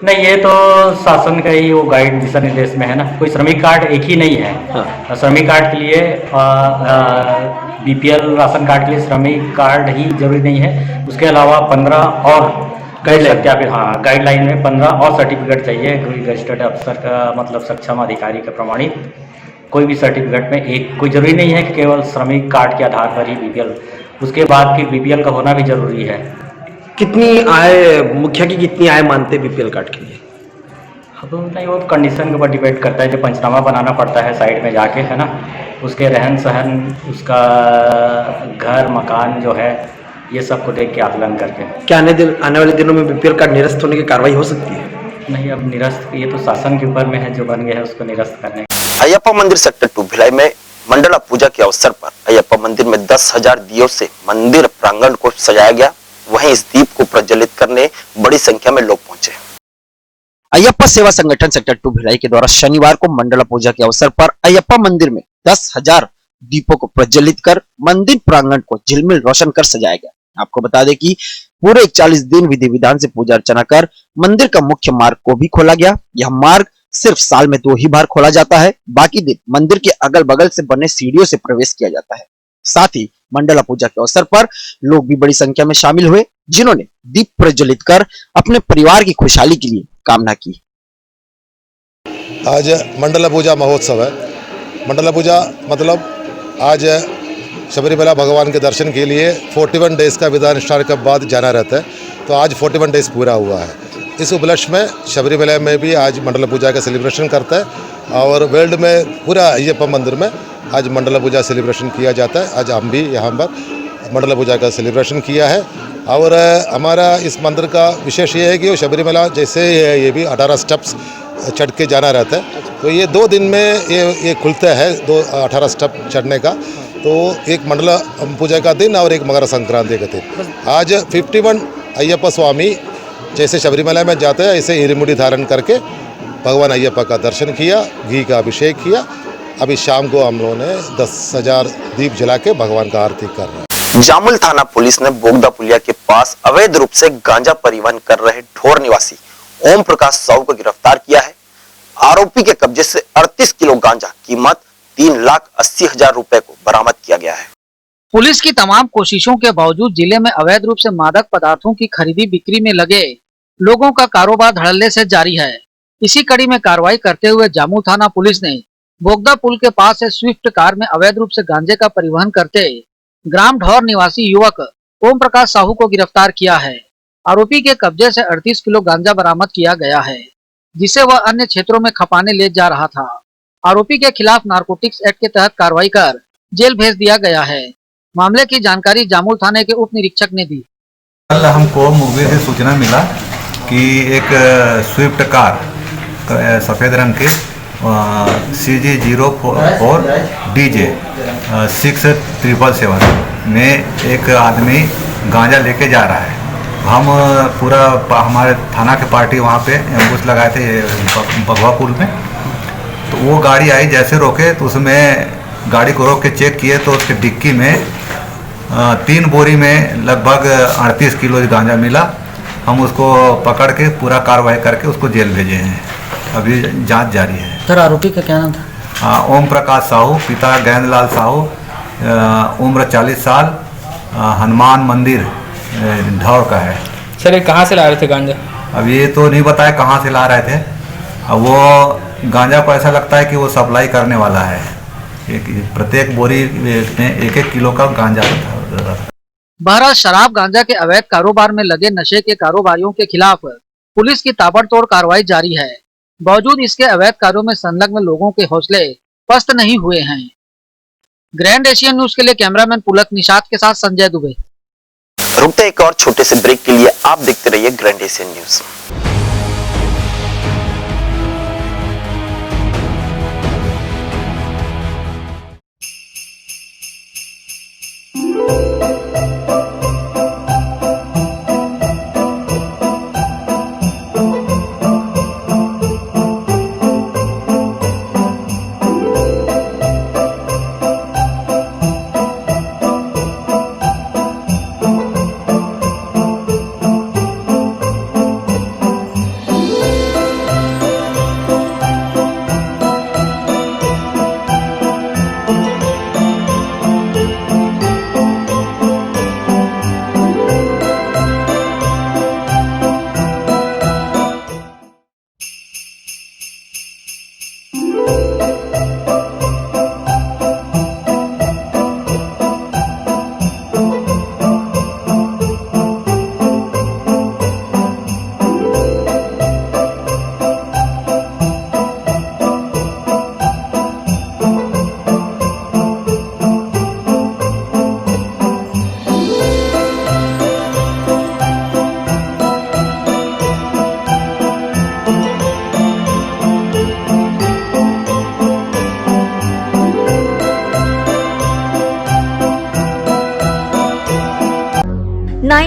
नहीं, ये तो शासन का ही वो गाइड दिशा निर्देश में है ना, कोई श्रमिक कार्ड एक ही नहीं है। हाँ। श्रमिक कार्ड के लिए BPL राशन कार्ड के लिए श्रमिक कार्ड ही जरूरी नहीं है, उसके अलावा 15 और सत्यापित, हाँ, गाइडलाइन में 15 और सर्टिफिकेट चाहिए रजिस्टर्ड अफसर का, मतलब सक्षम अधिकारी का प्रमाणित। कोई भी सर्टिफिकेट में एक कोई जरूरी नहीं है कि केवल श्रमिक कार्ड के आधार पर ही BPL, उसके बाद फिर BPL का होना भी जरूरी है। कितनी आय, मुखिया की कितनी आय मानते BPL कार्ड के लिए? अब नहीं, वो तो कंडीशन के ऊपर डिपेंड करता है। जो पंचनामा बनाना पड़ता है साइड में जाके, है ना, उसके रहन सहन, उसका घर मकान जो है, ये सब को देख के आकलन करके। क्या आने वाले दिनों में BPL कार्ड निरस्त होने की कार्रवाई हो सकती है? नहीं, अब निरस्त ये तो शासन के ऊपर में है, जो बन गया है उसको निरस्त करने। अयप्पा मंदिर सेक्टर 2 भिलाई में मंडला पूजा के अवसर पर अयप्पा मंदिर में 10,000 दियों से मंदिर प्रांगण को सजाया गया। वहीं इस दीप को प्रज्वलित करने बड़ी संख्या में लोग पहुंचे। अयप्पा सेवा संगठन सेक्टर 2 भिलाई के द्वारा शनिवार को मंडला पूजा के अवसर पर अयप्पा मंदिर में 10,000 दीपों को प्रज्वलित कर मंदिर प्रांगण को झिलमिल रोशन कर सजाया गया। आपको बता दें कि पूरे 41 दिन विधि विधान से पूजा अर्चना कर मंदिर का मुख्य मार्ग को भी खोला गया। यह मार्ग सिर्फ साल में 2 ही बार खोला जाता है, बाकी दिन मंदिर के अगल बगल से बने सीढ़ियों से प्रवेश किया जाता है। साथ ही मंडला पूजा के अवसर पर लोग भी बड़ी संख्या में शामिल हुए, जिन्होंने दीप प्रज्वलित कर अपने परिवार की खुशहाली के लिए कामना की। आज मंडला पूजा महोत्सव है। मंडला पूजा मतलब आज शबरीमला भगवान के दर्शन के लिए 41 डेज का विधान अनुष्ठान के बाद जाना रहता है, तो आज 41 डेज पूरा हुआ है। इस उपलक्ष्य में शबरीमला में भी आज मंडला पूजा का सेलिब्रेशन करता है और वर्ल्ड में पूरा अयप्पा मंदिर में आज मंडला पूजा सेलिब्रेशन किया जाता है। आज हम भी यहाँ पर मंडला पूजा का सेलिब्रेशन किया है और हमारा इस मंदिर का विशेष ये है कि वो शबरीमला जैसे ये भी 18 स्टेप्स चढ़ के जाना रहता है, तो ये 2 दिन में ये खुलता है 18 स्टेप चढ़ने का। तो एक मंडला पूजा का दिन और एक मकर संक्रांति का दिन। आज 51 अयप्पा स्वामी जैसे शबरीमला में जाते हैं ऐसे इरुमुड़ी धारण करके भगवान अयप्पा का दर्शन किया, घी का अभिषेक किया। अभी शाम को हम लोगों ने 10,000 दीप जला के भगवान का आरती कर रहे हैं। जामुल थाना पुलिस ने बोगदा पुलिया के पास अवैध रूप से गांजा परिवहन कर रहे ढोर निवासी ओम प्रकाश साहू को गिरफ्तार किया है। आरोपी के कब्जे से 38 किलो गांजा कीमत 3,80,000 रुपए को बरामद किया गया है। पुलिस की तमाम कोशिशों के बावजूद जिले में अवैध रूप से मादक पदार्थों की खरीदी बिक्री में लगे लोगों का कारोबार धड़ल्ले से जारी है। इसी कड़ी में कार्रवाई करते हुए जामुल थाना पुलिस ने बोगदा पुल के पास से स्विफ्ट कार में अवैध रूप से गांजे का परिवहन करते ग्राम ढौर निवासी युवक ओम प्रकाश साहू को गिरफ्तार किया है। आरोपी के कब्जे से 38 किलो गांजा बरामद किया गया है, जिसे वह अन्य क्षेत्रों में खपाने ले जा रहा था। आरोपी के खिलाफ नारकोटिक्स एक्ट के तहत कार्रवाई कर जेल भेज दिया गया है। मामले की जानकारी जामुल थाने के उप निरीक्षक ने दी। कल हमको मुखबिर से सूचना मिला कि एक स्विफ्ट कार सफ़ेद रंग के CG04 DJ 6777 में एक आदमी गांजा लेके जा रहा है। हम पूरा हमारे थाना के पार्टी वहाँ पे एम्बुश लगाए थे बघवा पुल में, तो वो गाड़ी आई, जैसे रोके तो उसमें गाड़ी को रोक के चेक किए तो उसके डिक्की में 3 बोरी में लगभग 38 किलो गांजा मिला। हम उसको पकड़ के पूरा कार्रवाई करके उसको जेल भेजे हैं। अभी जांच जारी है। सर आरोपी का क्या नाम था? ओम प्रकाश साहू, पिता गैंदलाल साहू, उम्र 40 साल, हनुमान मंदिर ढौर का है। सर ये कहाँ से ला रहे थे गांजा? अब ये तो नहीं बताया कहाँ से ला रहे थे। अब वो गांजा को ऐसा लगता है कि वो सप्लाई करने वाला है। प्रत्येक बोरी में 1-1 किलो का गांजा था। बहरहाल शराब गांजा के अवैध कारोबार में लगे नशे के कारोबारियों के खिलाफ पुलिस की ताबड़तोड़ कार्रवाई जारी है। बावजूद इसके अवैध कार्यों में संलग्न लोगों के हौसले पस्त नहीं हुए हैं। ग्रैंड एशियन न्यूज के लिए कैमरामैन पुलक निषाद के साथ संजय दुबे। रुकते एक और छोटे से ब्रेक के लिए आप देखते रहिए grand Asian news.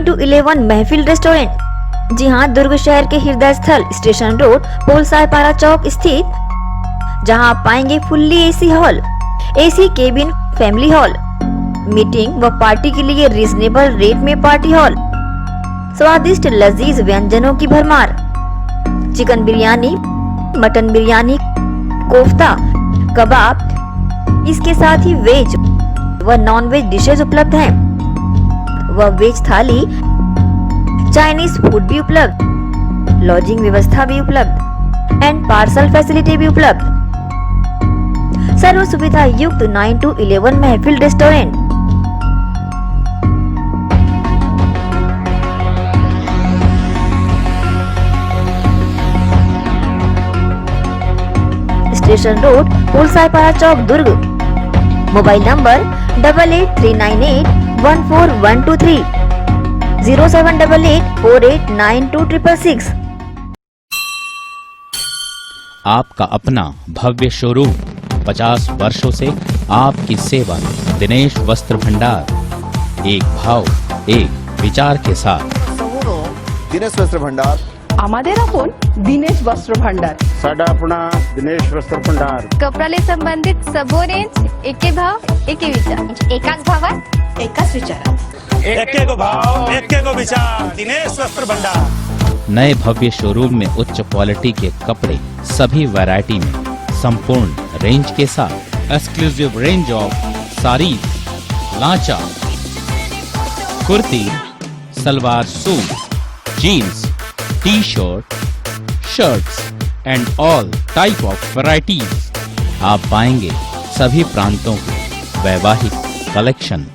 to 11 Mehfil restaurant जी हां, दुर्ग शहर के हृदय स्थल स्टेशन रोड पोलसायपारा चौक स्थित, जहां आप पाएंगे fully AC hall, AC cabin, family hall, meeting व पार्टी के लिए रीजनेबल रेट में पार्टी हॉल, स्वादिष्ट लजीज व्यंजनों की भरमार, चिकन बिरयानी, मटन बिरयानी, कोफ्ता, कबाब, इसके साथ ही वेज व नॉन वेज डिशेज उपलब्ध हैं व वेज थाली, चाइनीज फूड भी उपलब्ध, लॉजिंग व्यवस्था भी उपलब्ध एंड पार्सल फैसिलिटी भी उपलब्ध। सर्व सुविधा युक्त 9 to 11 Mehfil restaurant, station road Polsaypara Chowk Durg. Mobile number 8839814123 07884892666। आपका अपना भव्य शोरूम 50 वर्षों से आपकी सेवा में। दिनेश वस्त्र भंडार, एक भाव एक विचार के साथ। दिनेश वस्त्र भंडार আমাদের আপন दिनेश वस्त्र भंडार, साडा अपना दिनेश वस्त्र भंडार। कपड्याला संबंधित सबो रेंज, एके भाव एके विचार, एकाच भावात एकाच विचारात, एके को भाव एके को विचार। दिनेश वस्त्र भंडार। नए भव्य शोरूम में उच्च क्वालिटी के कपड़े सभी वैरायटी में संपूर्ण रेंज के साथ। Exclusive range of sarees, lancha, kurti, salwar suit, jeans, t shirt, shirts and all type of varieties. आप पाएंगे सभी प्रांतों के वैवाहिक कलेक्शन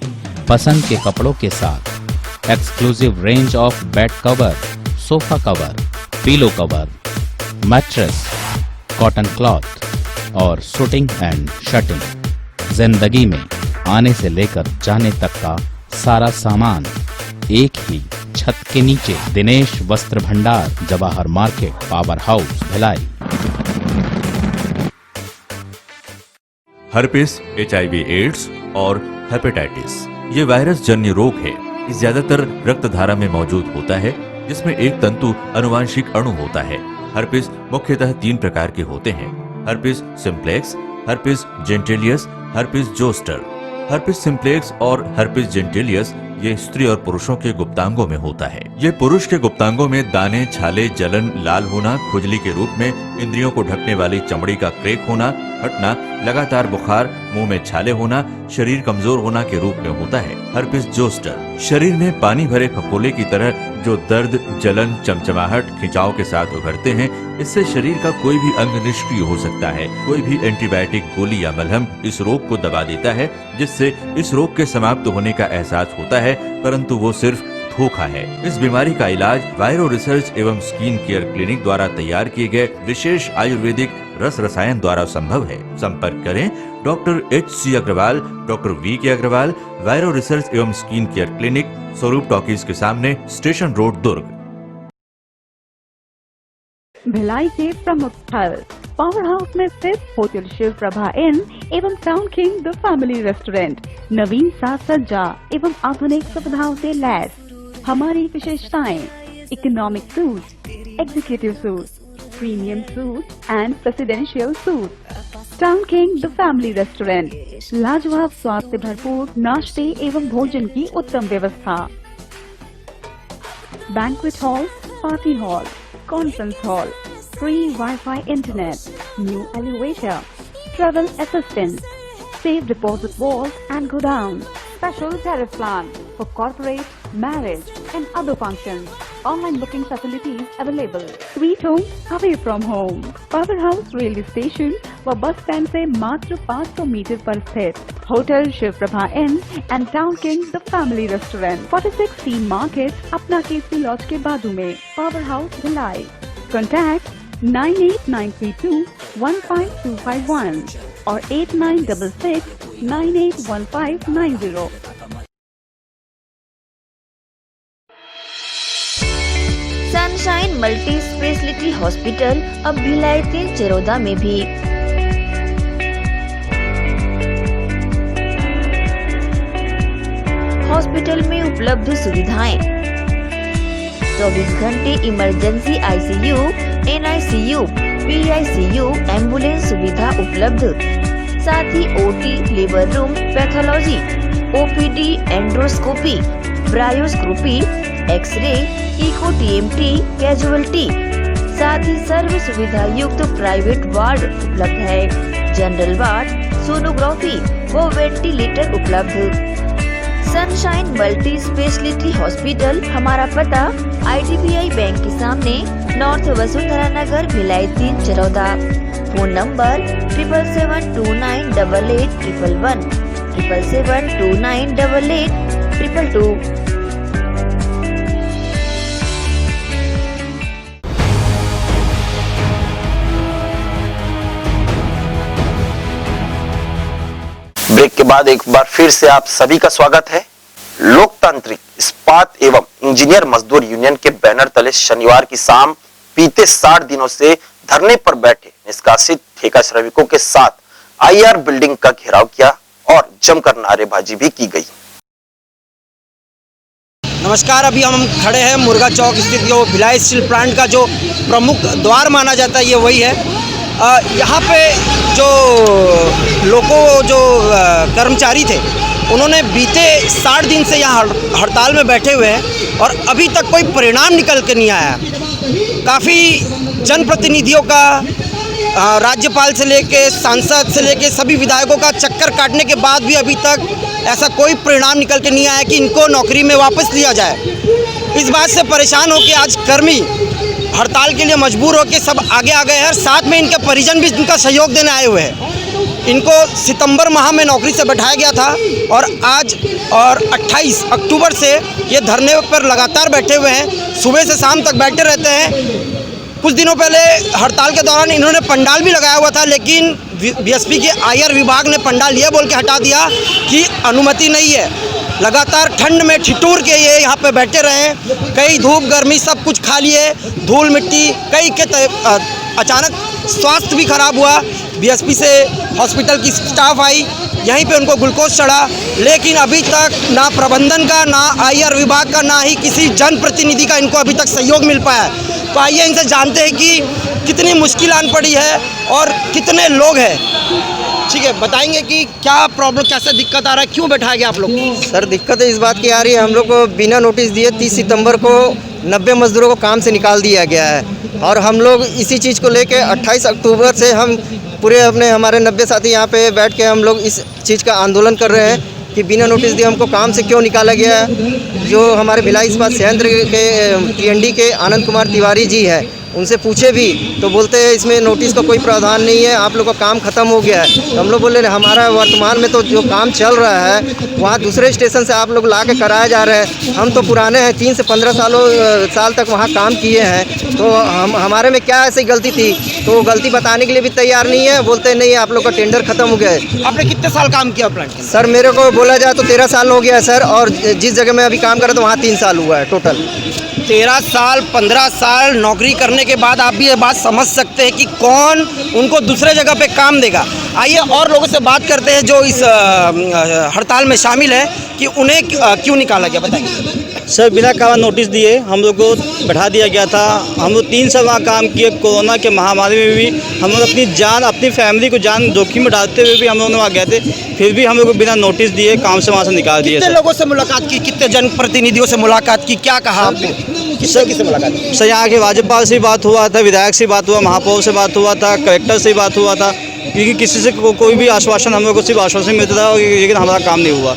पसंद के कपड़ों के साथ। Exclusive range of bed cover, sofa cover, pillow cover, mattress, cotton cloth और शूटिंग एंड शर्टिंग। जिंदगी में आने से लेकर जाने तक का सारा सामान एक ही छत के नीचे। Dinesh Vastra Bhandar, Jawahar market, power house, Bhilai. Herpes, HIV AIDS और हेपेटाइटिस ये वायरस जन्य रोग है। ये ज्यादातर रक्त धारा में मौजूद होता है, जिसमें एक तंतु अनुवांशिक अणु होता है। हर्पिस मुख्यतः 3 प्रकार के होते हैं: herpes simplex, herpes genitalis, herpes zoster. Herpes simplex और हर्पिस जेंटिलियस ये स्त्री और पुरुषों के गुप्तांगों में होता है। ये पुरुष के गुप्तांगों में दाने, छाले, जलन, लाल होना, खुजली के रूप में, इंद्रियों को ढकने वाली चमड़ी का क्रेक होना, फटना, लगातार बुखार, मुंह में छाले होना, शरीर कमजोर होना के रूप में होता है। हर्पिस जोस्टर शरीर में पानी भरे फफोले की तरह जो दर्द, जलन, चमचमाहट, खिंचाव के साथ उभरते हैं। इससे शरीर का कोई भी अंग निष्क्रिय हो सकता है। कोई भी एंटीबायोटिक गोली या मलहम इस रोग को दबा देता है, जिससे इस रोग के समाप्त होने का एहसास होता है, परंतु वो सिर्फ धोखा है। इस बीमारी का इलाज वायरो रिसर्च एवं स्किन केयर क्लिनिक द्वारा तैयार किए गए विशेष आयुर्वेदिक रस रसायन द्वारा संभव है। संपर्क करें doctor HC Agarwal, doctor VK Agarwal, viro research एवं skin care clinic, Swaroop talkies के सामने, स्टेशन रोड, दुर्ग। भिलाई के प्रमुख स्थल पावर हाउस में स्थित होटल शिव प्रभा इन एवं town king the family restaurant नवीन साज सज्जा एवं आधुनिक सुविधाओं से लैस। हमारी विशेषताएं: economic suite, executive suite, premium suite and presidential suite. Town king the family restaurant, लाजवाब स्वाद से भरपूर नाश्ते एवं भोजन की उत्तम व्यवस्था। Banquet hall, party hall, conference hall, free Wi-Fi internet, new elevator, travel assistance, safe deposit vault and godown, special tariff plan for corporate, marriage and other functions. Online booking facilities available. Sweet home away from home. Power House railway station व bus stand से मात्र 500 metre पर स्थित hotel Shiv Prabha inn and town king the family restaurant 46 team market, अपना KC laws के बाजू में। Power house Bhilai. Contact 9892215251 और 8966981590। सनशाइन मल्टी स्पेशलिटी हॉस्पिटल अब भिलाई के चरोदा में भी। हॉस्पिटल में उपलब्ध सुविधाएं: 24 घंटे emergency ICU, NICU, PICU ambulance सुविधा उपलब्ध। साथ ही OT, labour room, pathology, OPD, endoscopy, bronchoscopy, x ray, echo TMT, casualty, साथ ही सर्व सुविधा युक्त प्राइवेट वार्ड उपलब्ध है। जनरल वार्ड, सोनोग्राफी व वेंटिलेटर उपलब्ध। सनशाइन मल्टी स्पेशलिटी हॉस्पिटल, हमारा पता IDBI बैंक के सामने, north Vasundhara Nagar, Bhilai 3 Charoda. Phone number 7772988811, 7772988822। Break के बाद एक बार फिर से आप सभी का स्वागत है। लोकतांत्रिक इस्पात एवं इंजीनियर मजदूर यूनियन के बैनर तले शनिवार की शाम बीते 60 दिनों से धरने पर बैठे निष्कासित ठेका श्रमिकों के साथ IR बिल्डिंग का घेराव किया और जमकर नारेबाजी भी की गई। नमस्कार, अभी हम खड़े हैं मुर्गा चौक स्थित जो भिलाई स्टील प्लांट का जो प्रमुख द्वार माना जाता है, ये वही है। यहाँ पे जो कर्मचारी थे, उन्होंने बीते 60 दिन से यहाँ हड़ताल में बैठे हुए हैं और अभी तक कोई परिणाम निकल के नहीं आया। काफ़ी जनप्रतिनिधियों का, राज्यपाल से लेके सांसद से लेके सभी विधायकों का चक्कर काटने के बाद भी अभी तक ऐसा कोई परिणाम निकल के नहीं आया कि इनको नौकरी में वापस लिया जाए। इस बात से परेशान होकर आज कर्मी हड़ताल के लिए मजबूर होकर सब आगे आ गए हैं। साथ में इनके परिजन भी इनका सहयोग देने आए हुए हैं। इनको सितंबर माह में नौकरी से बैठाया गया था और आज और 28 अक्टूबर से ये धरने पर लगातार बैठे हुए हैं। सुबह से शाम तक बैठे रहते हैं। कुछ दिनों पहले हड़ताल के दौरान इन्होंने पंडाल भी लगाया हुआ था, लेकिन बीएसपी के IR विभाग ने पंडाल ये बोल के हटा दिया कि अनुमति नहीं है। लगातार ठंड में ठिठुर के ये यहाँ पे बैठे रहे। कई धूप गर्मी सब कुछ खा लिए, धूल मिट्टी, कई के अचानक स्वास्थ्य भी खराब हुआ। बीएसपी से हॉस्पिटल की स्टाफ आई, यहीं पे उनको ग्लूकोज चढ़ा, लेकिन अभी तक ना प्रबंधन का, ना IR विभाग का, ना ही किसी जनप्रतिनिधि का इनको अभी तक सहयोग मिल पाया। तो आइए इनसे जानते हैं कि कितनी मुश्किल आन पड़ी है और कितने लोग हैं। ठीक है, बताएंगे कि क्या प्रॉब्लम, कैसे दिक्कत आ रहा है, क्यों बैठाया गया आप लोग? सर, दिक्कत इस बात की आ रही है, हम लोग को बिना नोटिस दिए 30 सितंबर को 90 मजदूरों को काम से निकाल दिया गया है और हम लोग इसी चीज़ को लेके 28 अक्टूबर से हम पूरे हमारे 90 साथी यहाँ पे बैठ के हम लोग इस चीज़ का आंदोलन कर रहे हैं कि बिना नोटिस दिए हमको काम से क्यों निकाला गया है। जो हमारे भिलाई इस्पात संयंत्र के TND के आनंद कुमार तिवारी जी है, उनसे पूछे भी तो बोलते हैं इसमें नोटिस का कोई प्रावधान नहीं है, आप लोग का काम खत्म हो गया है। तो हम लोग बोले हमारा वर्तमान में तो जो काम चल रहा है वहाँ दूसरे स्टेशन से आप लोग ला के कराया जा रहे हैं। हम तो पुराने हैं, 3 से 15 साल तक वहाँ काम किए हैं, तो हमारे में क्या ऐसी गलती थी, तो गलती बताने के लिए भी तैयार नहीं है। बोलते नहीं, आप लोग का टेंडर खत्म हो गया है। आपने कितने साल काम किया प्लांट में? सर, मेरे को बोला जाए तो 13 साल हो गया है सर, और जिस जगह मैं अभी काम कर रहा था वहाँ 3 साल हुआ है टोटल। 13 साल 15 साल नौकरी करने के बाद आप भी ये बात समझ सकते हैं कि कौन उनको दूसरे जगह पे काम देगा। आइए और लोगों से बात करते हैं जो इस हड़ताल में शामिल है कि उन्हें क्यों निकाला गया, बताइए। सर, बिना कारण नोटिस दिए हम लोग को बैठा दिया गया था। हम लोग 3 साल वहाँ काम किए। कोरोना के महामारी में भी हम लोग अपनी जान, अपनी फैमिली को जान जोखिम में डालते हुए भी हम लोग वहाँ गए थे, फिर भी हम लोग को बिना नोटिस दिए काम से वहाँ से निकाल दिए। कितने लोगों से मुलाकात की, कितने जनप्रतिनिधियों से मुलाकात की, क्या कहा आपने? किससे मुलाकात की? सर, यहाँ के राज्यपाल से बात हुआ था, विधायक से बात हुआ, महापौर से बात हुआ था, कलेक्टर से बात हुआ था, क्योंकि किसी से कोई भी आश्वासन, हम लोग को सिर्फ आश्वासन मिलता था, लेकिन हमारा काम नहीं हुआ।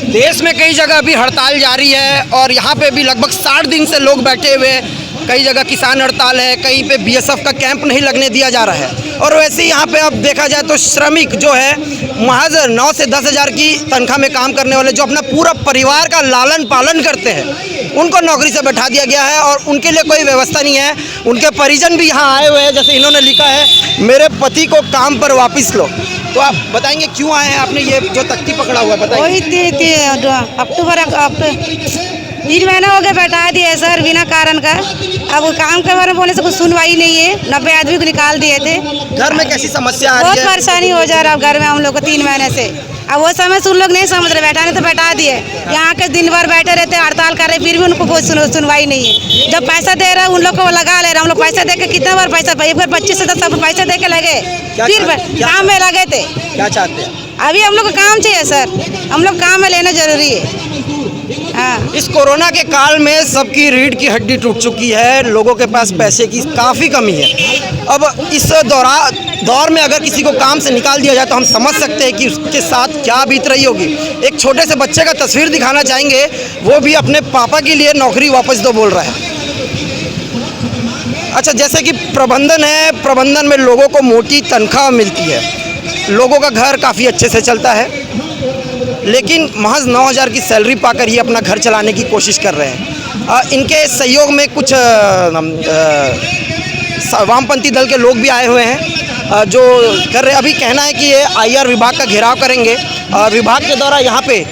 देश में कई जगह अभी हड़ताल जारी है और यहाँ पे भी लगभग 60 दिन से लोग बैठे हुए हैं। कई जगह किसान हड़ताल है, कहीं पे BSF का कैंप नहीं लगने दिया जा रहा है। और वैसे ही यहाँ पे अब देखा जाए तो श्रमिक जो है महज 9 से 10 हज़ार की तनख्वाह में काम करने वाले, जो अपना पूरा परिवार का लालन पालन करते हैं, उनको नौकरी से बैठा दिया गया है और उनके लिए कोई व्यवस्था नहीं है। उनके परिजन भी यहाँ आए हुए हैं, जैसे इन्होंने लिखा है, मेरे पति को काम पर वापस लो। तो आप बताएंगे क्यों आए हैं? आपने ये जो तख्ती पकड़ा हुआ है, बताइए। वही अक्टूबर 3 महीने हो गए बैठा दिए सर बिना कारण का। अब काम के बारे में बोलने से कुछ सुनवाई नहीं है। 90 आदमी को निकाल दिए थे। घर में कैसी समस्या आ रही बहुत है? परेशानी हो जा रहा है घर में हम लोग को 3 महीने से। अब वो समय से उन लोग नहीं समझ रहे, बैठाने तो बैठा दिए। यहाँ के दिन भर बैठे रहते हड़ताल कर रहे, फिर भी उनको कोई सुनवाई नहीं है। जब पैसा दे रहे उन लोग को लगा ले रहे, हम लोग पैसा दे के कितना बार पैसा 25 से 10 पैसा दे के लगे, फिर काम में लगे थे। क्या चाहते हैं? अभी हम लोग को काम चाहिए सर, हम लोग काम में लेना जरूरी है। हाँ। इस कोरोना के काल में सबकी रीढ़ की हड्डी टूट चुकी है, लोगों के पास पैसे की काफ़ी कमी है। अब इस दौर में अगर किसी को काम से निकाल दिया जाए तो हम समझ सकते हैं कि उसके साथ क्या बीत रही होगी। एक छोटे से बच्चे का तस्वीर दिखाना चाहेंगे, वो भी अपने पापा के लिए नौकरी वापस दो बोल रहा है। अच्छा, जैसे कि प्रबंधन है, प्रबंधन में लोगों को मोटी तनख्वाह मिलती है, लोगों का घर काफ़ी अच्छे से चलता है, लेकिन महज 9,000 की सैलरी पाकर ही अपना घर चलाने की कोशिश कर रहे हैं। इनके सहयोग में कुछ वामपंथी दल के लोग भी आए हुए हैं जो कर रहे। अभी कहना है कि ये IR विभाग का घेराव करेंगे। विभाग के द्वारा यहाँ पे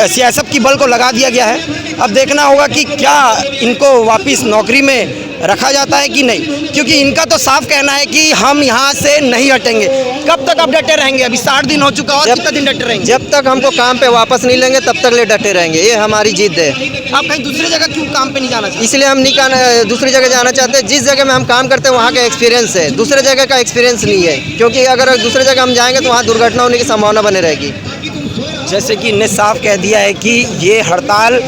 CSF की बल को लगा दिया गया है। अब देखना होगा कि क्या इनको वापस नौकरी में रखा जाता है कि नहीं, क्योंकि इनका तो साफ कहना है कि हम यहाँ से नहीं हटेंगे। कब तक आप डटे रहेंगे? अभी 60 दिन हो चुका, और कितना दिन डटे रहेंगे? जब तक हमको काम पे वापस नहीं लेंगे तब तक ले डटे रहेंगे, ये हमारी जिद है। आप कहीं दूसरी जगह क्यों काम पे नहीं जाना चाहते? इसलिए हम नहीं दूसरी जगह जाना चाहते हैं। जिस जगह में हम काम करते हैं वहाँ का एक्सपीरियंस है, दूसरे जगह का एक्सपीरियंस नहीं है, क्योंकि अगर दूसरे जगह हम जाएंगे तो वहाँ दुर्घटना होने की संभावना बनी रहेगी। जैसे कि इनने साफ कह दिया है कि ये हड़ताल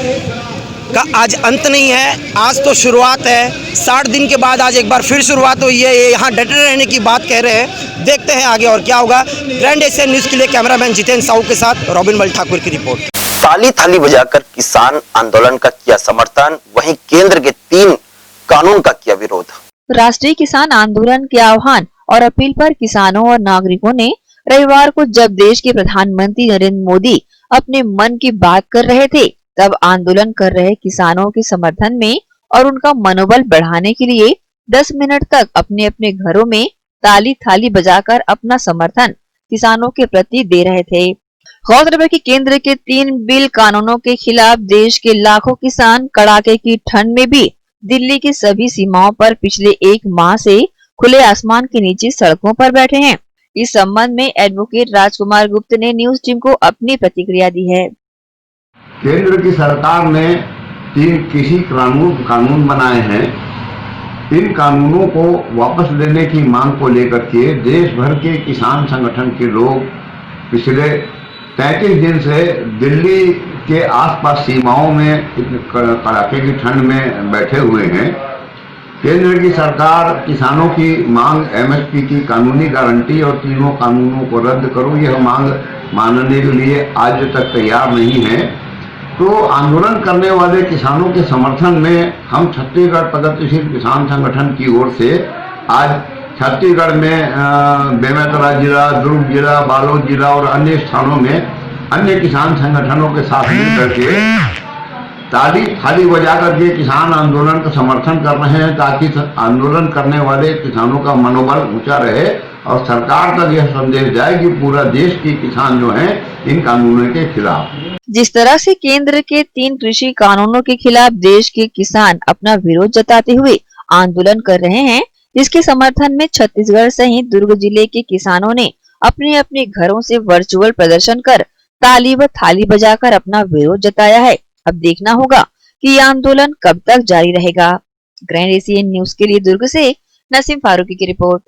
का आज अंत नहीं है, आज तो शुरुआत है। 60 दिन के बाद आज एक बार फिर शुरुआत हुई है। ये यहाँ डटे रहने की बात कह रहे हैं। देखते हैं आगे और क्या होगा। ग्रैंड एशियन न्यूज़ के लिए कैमरामैन जितेंद्र साहू के साथ रॉबिन बल ठाकुर की रिपोर्ट। ताली थाली बजाकर किसान आंदोलन का किया समर्थन, वहीं केंद्र के 3 कानून का किया विरोध। राष्ट्रीय किसान आंदोलन के आह्वान और अपील पर किसानों और नागरिकों ने रविवार को, जब देश के प्रधानमंत्री नरेंद्र मोदी अपने मन की बात कर रहे थे, तब आंदोलन कर रहे किसानों के समर्थन में और उनका मनोबल बढ़ाने के लिए 10 मिनट तक अपने अपने घरों में ताली थाली बजाकर अपना समर्थन किसानों के प्रति दे रहे थे। गौरतलब है कि केंद्र के 3 बिल कानूनों के खिलाफ देश के लाखों किसान कड़ाके की ठंड में भी दिल्ली की सभी सीमाओं पर पिछले 1 माह से खुले आसमान के नीचे सड़कों पर बैठे हैं। इस संबंध में एडवोकेट राजकुमार गुप्त ने न्यूज टीम को अपनी प्रतिक्रिया दी है। केंद्र की सरकार ने 3 कृषि कानून बनाए हैं। इन कानूनों को वापस लेने की मांग को लेकर के देश भर के किसान संगठन के लोग पिछले 33 दिन से दिल्ली के आसपास सीमाओं में कड़ाके की ठंड में बैठे हुए हैं। केंद्र की सरकार किसानों की मांग MSP की कानूनी गारंटी और तीनों कानूनों को रद्द करो, यह मांग मानने के लिए आज तक तैयार नहीं है। तो आंदोलन करने वाले किसानों के समर्थन में हम छत्तीसगढ़ प्रगतिशील किसान संगठन की ओर से आज छत्तीसगढ़ में बेमेतरा जिला, दुर्ग जिला, बालोद जिला और अन्य स्थानों में अन्य किसान संगठनों के साथ मिलकर के ताली थाली बजा करके किसान आंदोलन का समर्थन कर रहे हैं, ताकि आंदोलन करने वाले किसानों का मनोबल ऊंचा रहे और सरकार तक यह संदेश जाए कि पूरा देश के किसान जो हैं इन कानूनों के खिलाफ। जिस तरह से केंद्र के 3 कृषि कानूनों के खिलाफ देश के किसान अपना विरोध जताते हुए आंदोलन कर रहे हैं, जिसके समर्थन में छत्तीसगढ़ सहित दुर्ग जिले के किसानों ने अपने अपने घरों से वर्चुअल प्रदर्शन कर ताली व थाली बजाकर अपना विरोध जताया है। अब देखना होगा कि ये आंदोलन कब तक जारी रहेगा। ग्रैंड एशियन न्यूज के लिए दुर्ग से नसीम फारूकी की रिपोर्ट।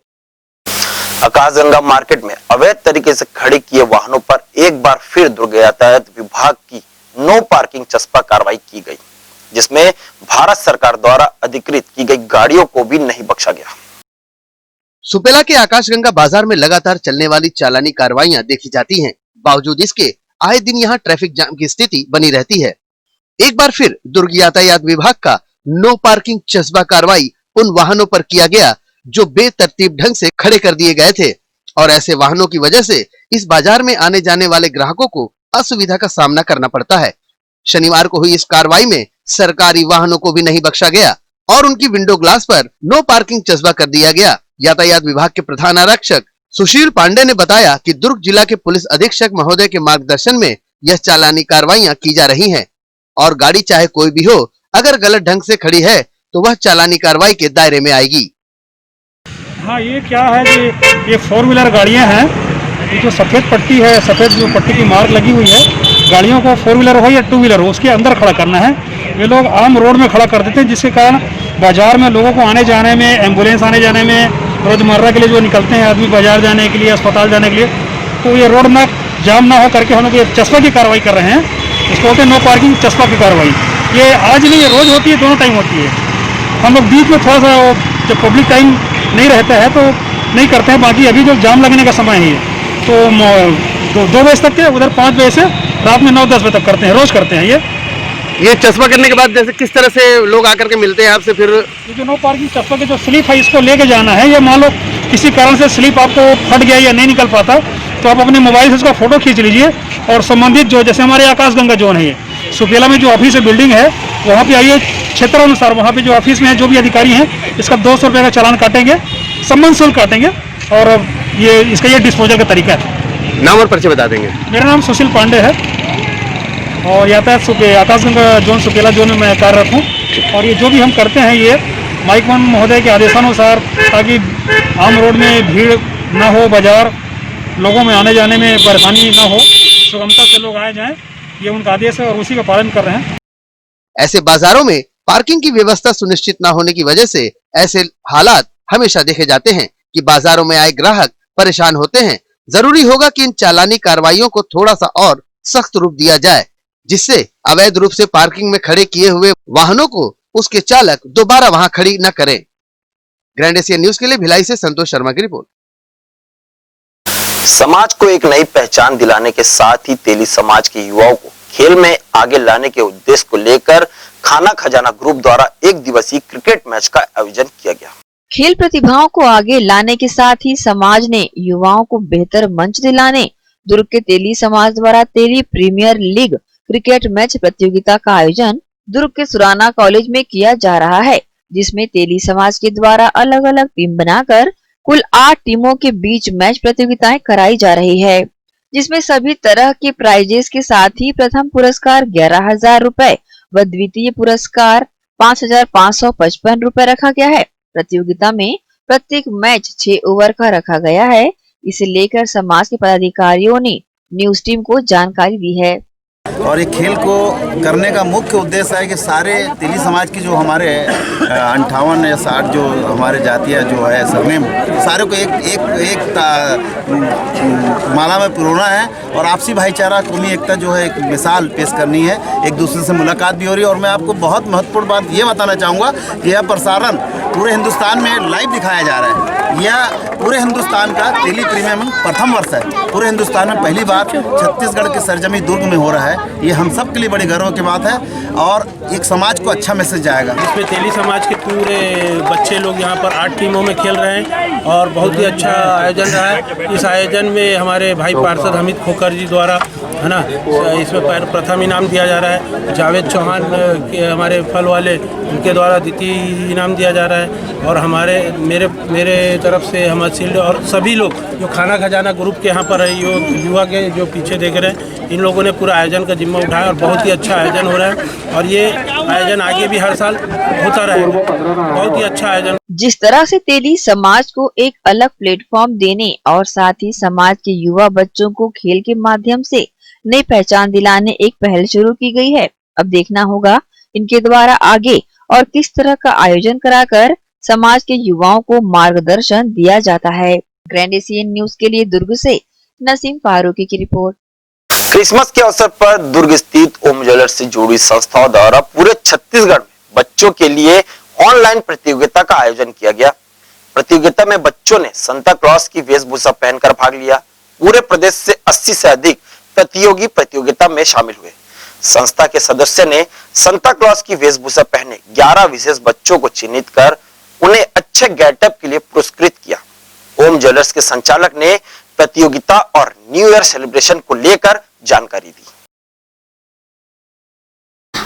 आकाशगंगा मार्केट में अवैध तरीके से खड़े किए वाहनों पर एक बार फिर दुर्ग यातायात विभाग की नो पार्किंग चस्पा कार्रवाई की गई, जिसमें भारत सरकार द्वारा अधिकृत की गई गाड़ियों को भी नहीं बख्शा गया। सुपेला के आकाशगंगा बाजार में लगातार चलने वाली चालानी कार्रवाइयां देखी जाती हैं। बावजूद इसके आए दिन यहां ट्रैफिक जाम की स्थिति बनी रहती है। एक बार फिर दुर्ग यातायात विभाग का नो पार्किंग चस्पा कार्रवाई उन वाहनों पर किया गया जो बेतरतीब ढंग से खड़े कर दिए गए थे, और ऐसे वाहनों की वजह से इस बाजार में आने जाने वाले ग्राहकों को असुविधा का सामना करना पड़ता है। शनिवार को हुई इस कार्रवाई में सरकारी वाहनों को भी नहीं बख्शा गया और उनकी विंडो ग्लास पर नो पार्किंग चस्पा कर दिया गया। यातायात विभाग के प्रधान आरक्षक सुशील पांडे ने बताया कि दुर्ग जिला के पुलिस अधीक्षक महोदय के मार्गदर्शन में यह चालानी कार्रवाइयां की जा रही हैं। और गाड़ी चाहे कोई भी हो, अगर गलत ढंग से खड़ी है तो वह चालानी कार्रवाई के दायरे में आएगी। हाँ, ये क्या है कि ये 4 व्हीलर गाड़ियां हैं। ये जो सफ़ेद पट्टी है, सफ़ेद जो पट्टी की मार्क लगी हुई है, गाड़ियों को 4 व्हीलर हो या 2 व्हीलर हो उसके अंदर खड़ा करना है। ये लोग आम रोड में खड़ा कर देते हैं, जिसके कारण बाजार में लोगों को आने जाने में, एम्बुलेंस आने जाने में, रोजमर्रा के लिए जो निकलते हैं आदमी बाजार जाने के लिए, अस्पताल जाने के लिए, तो ये रोड में जाम ना हो करके हम लोग ये चस्पा की कार्रवाई कर रहे हैं। इसको बोलते हैं नो पार्किंग चस्पा की कार्रवाई। ये आज नहीं, ये रोज होती है, दोनों टाइम होती है। हम लोग बीच में थोड़ा सा जब पब्लिक टाइम नहीं रहता है तो नहीं करते हैं, बाकी अभी जो जाम लगने का समय है तो 2 बजे तक के, उधर 5 बजे से रात में 9-10 बजे तक करते हैं, रोज करते हैं। ये चश्मा करने के बाद जैसे किस तरह से लोग आकर के मिलते हैं आपसे? फिर ये जो नो पार्किंग चस्पा के जो स्लिप है इसको लेके जाना है। ये मान लो किसी कारण से स्लिप आपको फट गया या नहीं निकल पाता तो आप अपने मोबाइल से इसका फोटो खींच लीजिए और संबंधित जो, जैसे हमारे आकाशगंगा जोन है, ये सुपेला में जो ऑफिस है, बिल्डिंग है, वहाँ पे आइए, क्षेत्र अनुसार वहाँ पे जो ऑफिस में है, जो भी अधिकारी हैं, इसका 200 रुपये का चालान काटेंगे, संबंध शुल्क काटेंगे और ये इसका ये डिस्पोजल का तरीका है। नाम और परिचय बता देंगे। मेरा नाम सुशील पांडे है और यातायात आकाशगंगा जोन सुपेला जोन में मैं कार्यरत हूँ। और ये जो भी हम करते हैं ये माइकमैन महोदय के आदेशानुसार, ताकि आम रोड में भीड़ ना हो, बाजार लोगों में आने जाने में परेशानी ना हो, सुगमता से लोग आए जाएं, ये उनका आदेश है और उसी का पालन कर रहे हैं। ऐसे बाजारों में पार्किंग की व्यवस्था सुनिश्चित न होने की वजह से ऐसे हालात हमेशा देखे जाते हैं कि बाजारों में आए ग्राहक परेशान होते हैं। जरूरी होगा कि इन चालानी कार्रवाइयों को थोड़ा सा और सख्त रूप दिया जाए, जिससे अवैध रूप से पार्किंग में खड़े किए हुए वाहनों को उसके चालक दोबारा वहां खड़ी न करें। ग्रैंड एशिया न्यूज के लिए भिलाई से संतोष शर्मा की रिपोर्ट। समाज को एक नई पहचान दिलाने के साथ ही तेली समाज के युवाओं को खेल में आगे लाने के उद्देश्य को लेकर खाना खजाना ग्रुप द्वारा 1 दिवसीय क्रिकेट मैच का आयोजन किया गया। खेल प्रतिभाओं को आगे लाने के साथ ही समाज ने युवाओं को बेहतर मंच दिलाने दुर्ग के तेली समाज द्वारा तेली प्रीमियर लीग क्रिकेट मैच प्रतियोगिता का आयोजन दुर्ग के सुराना कॉलेज में किया जा रहा है, जिसमें तेली समाज के द्वारा अलग अलग टीम बनाकर कुल 8 टीमों के बीच मैच प्रतियोगिताएं कराई जा रही है, जिसमें सभी तरह के प्राइजेस के साथ ही प्रथम पुरस्कार 11,000 रुपए व द्वितीय पुरस्कार 5,555 रुपए रखा गया है। प्रतियोगिता में प्रत्येक मैच 6 ओवर का रखा गया है। इसे लेकर समाज के पदाधिकारियों ने न्यूज टीम को जानकारी दी है। और ये खेल को करने का मुख्य उद्देश्य है कि सारे तेली समाज की जो हमारे 58 या 60 जो हमारे जातियाँ जो है सरनेम, सारे को एक माला में पिरोना है और आपसी भाईचारा, कौमी एकता जो है एक मिसाल पेश करनी है। एक दूसरे से मुलाकात भी हो रही है और मैं आपको बहुत महत्वपूर्ण बात ये बताना चाहूँगा कि यह प्रसारण पूरे हिंदुस्तान में लाइव दिखाया जा रहा है। यह पूरे हिंदुस्तान का तेली प्रीमियम प्रथम वर्ष है। पूरे हिंदुस्तान में पहली बार छत्तीसगढ़ के सरजमी दुर्ग में हो रहा है। ये हम सब के लिए बड़ी गर्व की बात है और एक समाज को अच्छा मैसेज जाएगा। इसमें तेली समाज के पूरे बच्चे लोग यहाँ पर 8 टीमों में खेल रहे हैं और बहुत ही अच्छा आयोजन रहा है। इस आयोजन में हमारे भाई पार्षद हमीद खोखर जी द्वारा, है ना, इसमें प्रथम इनाम दिया जा रहा है। जावेद चौहान के हमारे फल वाले, उनके द्वारा द्वितीय इनाम दिया जा रहा है और मेरे तरफ से हम शील्ड और सभी लोग जो खाना खजाना ग्रुप के यहाँ पर युवा के जो पीछे देख रहे हैं, इन लोगों ने पूरा आयोजन का जिम्मा उठाया और बहुत ही अच्छा आयोजन हो रहा है और ये आयोजन आगे भी हर साल होता रहेगा। बहुत ही अच्छा आयोजन। जिस तरह से तेली समाज को एक अलग प्लेटफॉर्म देने और साथ ही समाज के युवा बच्चों को खेल के माध्यम से नई पहचान दिलाने एक पहल शुरू की गई है। अब देखना होगा इनके द्वारा आगे और किस तरह का आयोजन कराकर समाज के युवाओं को मार्गदर्शन दिया जाता है। ग्रैंड एशियन न्यूज के लिए दुर्ग से नसीम फारूकी की रिपोर्ट। क्रिसमस के अवसर पर दुर्ग स्थित ओम ज्वेलर्स से जुड़ी संस्थाओं द्वारा पूरे छत्तीसगढ़ में बच्चों के लिए ऑनलाइन प्रतियोगिता का आयोजन किया गया। प्रतियोगिता में बच्चों ने संता क्लॉस की वेशभूषा पहनकर भाग लिया। पूरे प्रदेश से 80 से अधिक प्रतियोगी प्रतियोगिता में शामिल हुए। संस्था के सदस्य ने संता क्लॉस की वेशभूषा पहने 11 विशेष बच्चों को चिन्हित कर उन्हें अच्छे गेटअप के लिए पुरस्कृत किया। ओम ज्वेलर्स के संचालक ने प्रतियोगिता और न्यू ईयर सेलिब्रेशन को लेकर जानकारी दी।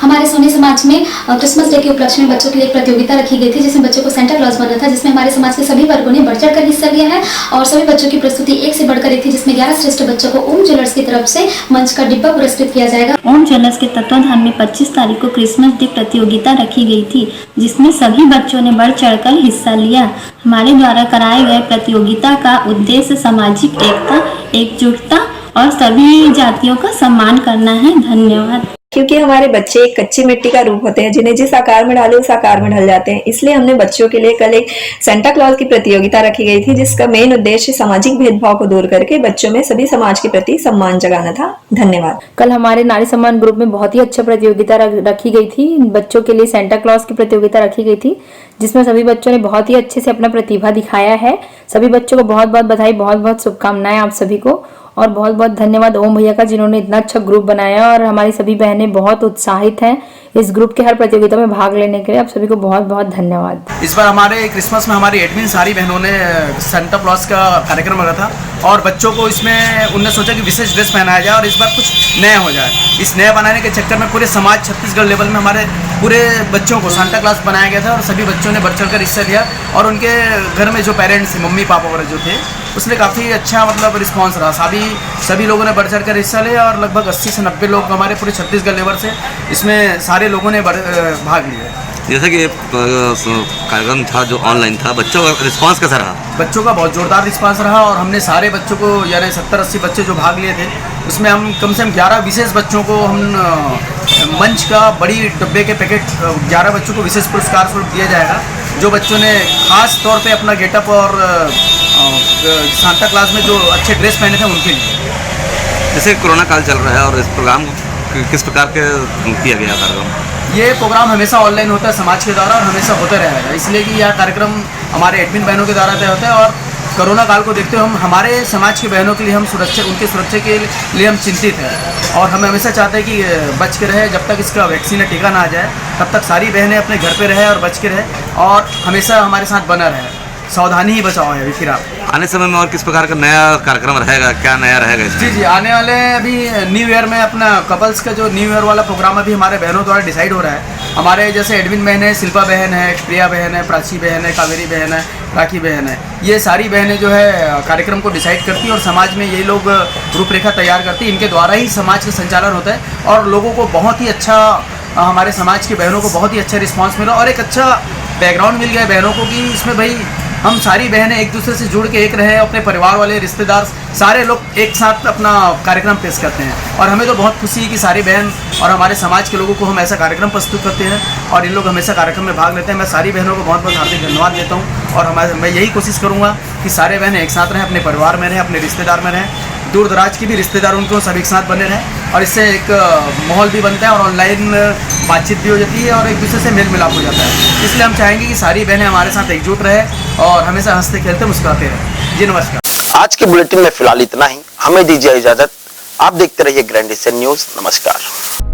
हमारे सोनी समाज में क्रिसमस डे के उपलक्ष्य में बच्चों के लिए एक प्रतियोगिता रखी गई थी, जिसमें बच्चों को सेंटा क्लॉज बनना था, जिसमें हमारे समाज के सभी वर्गों ने बढ़ चढ़ कर हिस्सा लिया है और सभी बच्चों की प्रस्तुति एक से बढ़कर एक थी, जिसमें 11 श्रेष्ठ बच्चों को ओम ज्वेलर्स की तरफ से मंच का डिब्बा पुरस्कृत किया जाएगा। ओम ज्वेलर्स के तत्वाधान में 25 तारीख को क्रिसमस डे प्रतियोगिता रखी गई थी, जिसमें सभी बच्चों ने बढ़ चढ़कर हिस्सा लिया। हमारे द्वारा कराए गए प्रतियोगिता का उद्देश्य सामाजिक एकता, एकजुटता और सभी जातियों का सम्मान करना है। धन्यवाद। क्योंकि हमारे बच्चे एक कच्ची मिट्टी का रूप होते हैं, जिन्हें जिस आकार में डाले उस आकार में ढल जाते हैं, इसलिए हमने बच्चों के लिए कल एक सेंटा क्लॉज की प्रतियोगिता रखी गई थी, जिसका मेन उद्देश्य सामाजिक भेदभाव को दूर करके बच्चों में सभी समाज के प्रति सम्मान जगाना था। धन्यवाद। कल हमारे नारी सम्मान ग्रुप में बहुत ही अच्छा प्रतियोगिता रखी गई थी। बच्चों के लिए सेंटा क्लॉज की प्रतियोगिता रखी गई थी, जिसमें सभी बच्चों ने बहुत ही अच्छे से अपना प्रतिभा दिखाया है। सभी बच्चों को बहुत बहुत बधाई, बहुत बहुत शुभकामनाएं आप सभी को, और बहुत बहुत धन्यवाद ओम भैया का, जिन्होंने इतना अच्छा ग्रुप बनाया और हमारी सभी बहनें बहुत उत्साहित हैं इस ग्रुप के हर प्रतियोगिता में भाग लेने के लिए। आप सभी को बहुत बहुत धन्यवाद। इस बार हमारे क्रिसमस में हमारी एडमिन सारी बहनों ने सेंटा क्लॉज का कार्यक्रम रखा था और बच्चों को इसमें उन्होंने सोचा कि विशेष ड्रेस पहनाया जाए और इस बार कुछ नया हो जाए। इस नया बनाने के चक्कर में पूरे समाज छत्तीसगढ़ लेवल में हमारे पूरे बच्चों को सेंटा क्लॉज बनाया गया था और सभी बच्चों ने बढ़ चढ़ कर हिस्सा लिया और उनके घर में जो पेरेंट्स थे, मम्मी पापा वगैरह जो थे, उसने काफ़ी अच्छा मतलब रिस्पांस रहा। सभी लोगों ने बढ़ चढ़ कर हिस्सा लिया और लगभग 80 से 90 लोग हमारे पूरे छत्तीसगढ़ लेवल से इसमें सारे लोगों ने भाग लिया। जैसा कि कार्यक्रम था जो ऑनलाइन था, बच्चों का रिस्पांस कैसा रहा? बच्चों का बहुत जोरदार रिस्पांस रहा और हमने सारे बच्चों को यानी 70-80 बच्चे जो भाग लिए थे, उसमें हम कम से कम 11 विशेष बच्चों को हम मंच का बड़ी डब्बे के पैकेट 11 बच्चों को विशेष पुरस्कार स्वरूप दिया जाएगा, जो बच्चों ने खास तौर पे अपना गेटअप और सांता क्लास में जो अच्छे ड्रेस पहने थे उनके लिए। जैसे कोरोना काल चल रहा है और इस प्रोग्राम को किस प्रकार के किया गया कार्यक्रम? ये प्रोग्राम हमेशा ऑनलाइन होता है समाज के द्वारा और हमेशा होता रहेगा, इसलिए कि यह कार्यक्रम हमारे एडमिन बहनों के द्वारा तय होता है और कोरोना काल को देखते हुए हम हमारे समाज की बहनों के लिए हम उनके सुरक्षा के लिए हम चिंतित हैं और हम हमेशा चाहते हैं कि बच के रहे। जब तक इसका वैक्सीन या टीका ना आ जाए तब तक सारी बहनें अपने घर पे रहे और बच के रहे और हमेशा हमारे साथ बना रहे। सावधानी ही बचाओ है। फिर आप आने समय में और किस प्रकार का नया कार्यक्रम रहेगा, क्या नया रहेगा इसमें? जी आने वाले अभी न्यू ईयर में अपना कपल्स का जो न्यू ईयर वाला प्रोग्राम अभी हमारे बहनों द्वारा डिसाइड हो रहा है। हमारे जैसे एडमिन बहन है, शिल्पा बहन है, प्रिया बहन है, प्राची बहन है, कावेरी बहन है, राखी बहन है, ये सारी बहनें जो है कार्यक्रम को डिसाइड करती है और समाज में ये लोग रूपरेखा तैयार करती है। इनके द्वारा ही समाज का संचालन होता है और लोगों को बहुत ही अच्छा, हमारे समाज की बहनों को बहुत ही अच्छा रिस्पॉन्स मिला और एक अच्छा बैकग्राउंड मिल गया बहनों को कि इसमें भाई हम सारी बहनें एक दूसरे से जुड़ के एक रहे, अपने परिवार वाले, रिश्तेदार, सारे लोग एक साथ अपना कार्यक्रम पेश करते हैं और हमें तो बहुत खुशी है कि सारी बहन और हमारे समाज के लोगों को हम ऐसा कार्यक्रम प्रस्तुत करते हैं और इन लोग हमेशा कार्यक्रम में भाग लेते हैं। मैं सारी बहनों को बहुत बहुत हार्दिक धन्यवाद देता हूँ और मैं यही कोशिश करूँगा कि सारे बहनें एक साथ रहें, अपने परिवार में रहें, अपने रिश्तेदार में रहें, दूर दराज की भी रिश्तेदार उनको सब एक साथ बने रहें और इससे एक माहौल भी बनता है और ऑनलाइन बातचीत भी हो जाती है और एक दूसरे से मेल मिलाप हो जाता है। इसलिए हम चाहेंगे कि सारी बहनें हमारे साथ एकजुट रहे और हमेशा हंसते खेलते मुस्कुराते रहें। जी नमस्कार। आज के बुलेटिन में फिलहाल इतना ही, हमें दीजिए इजाजत। आप देखते रहिए ग्रैंड एशियन न्यूज। नमस्कार।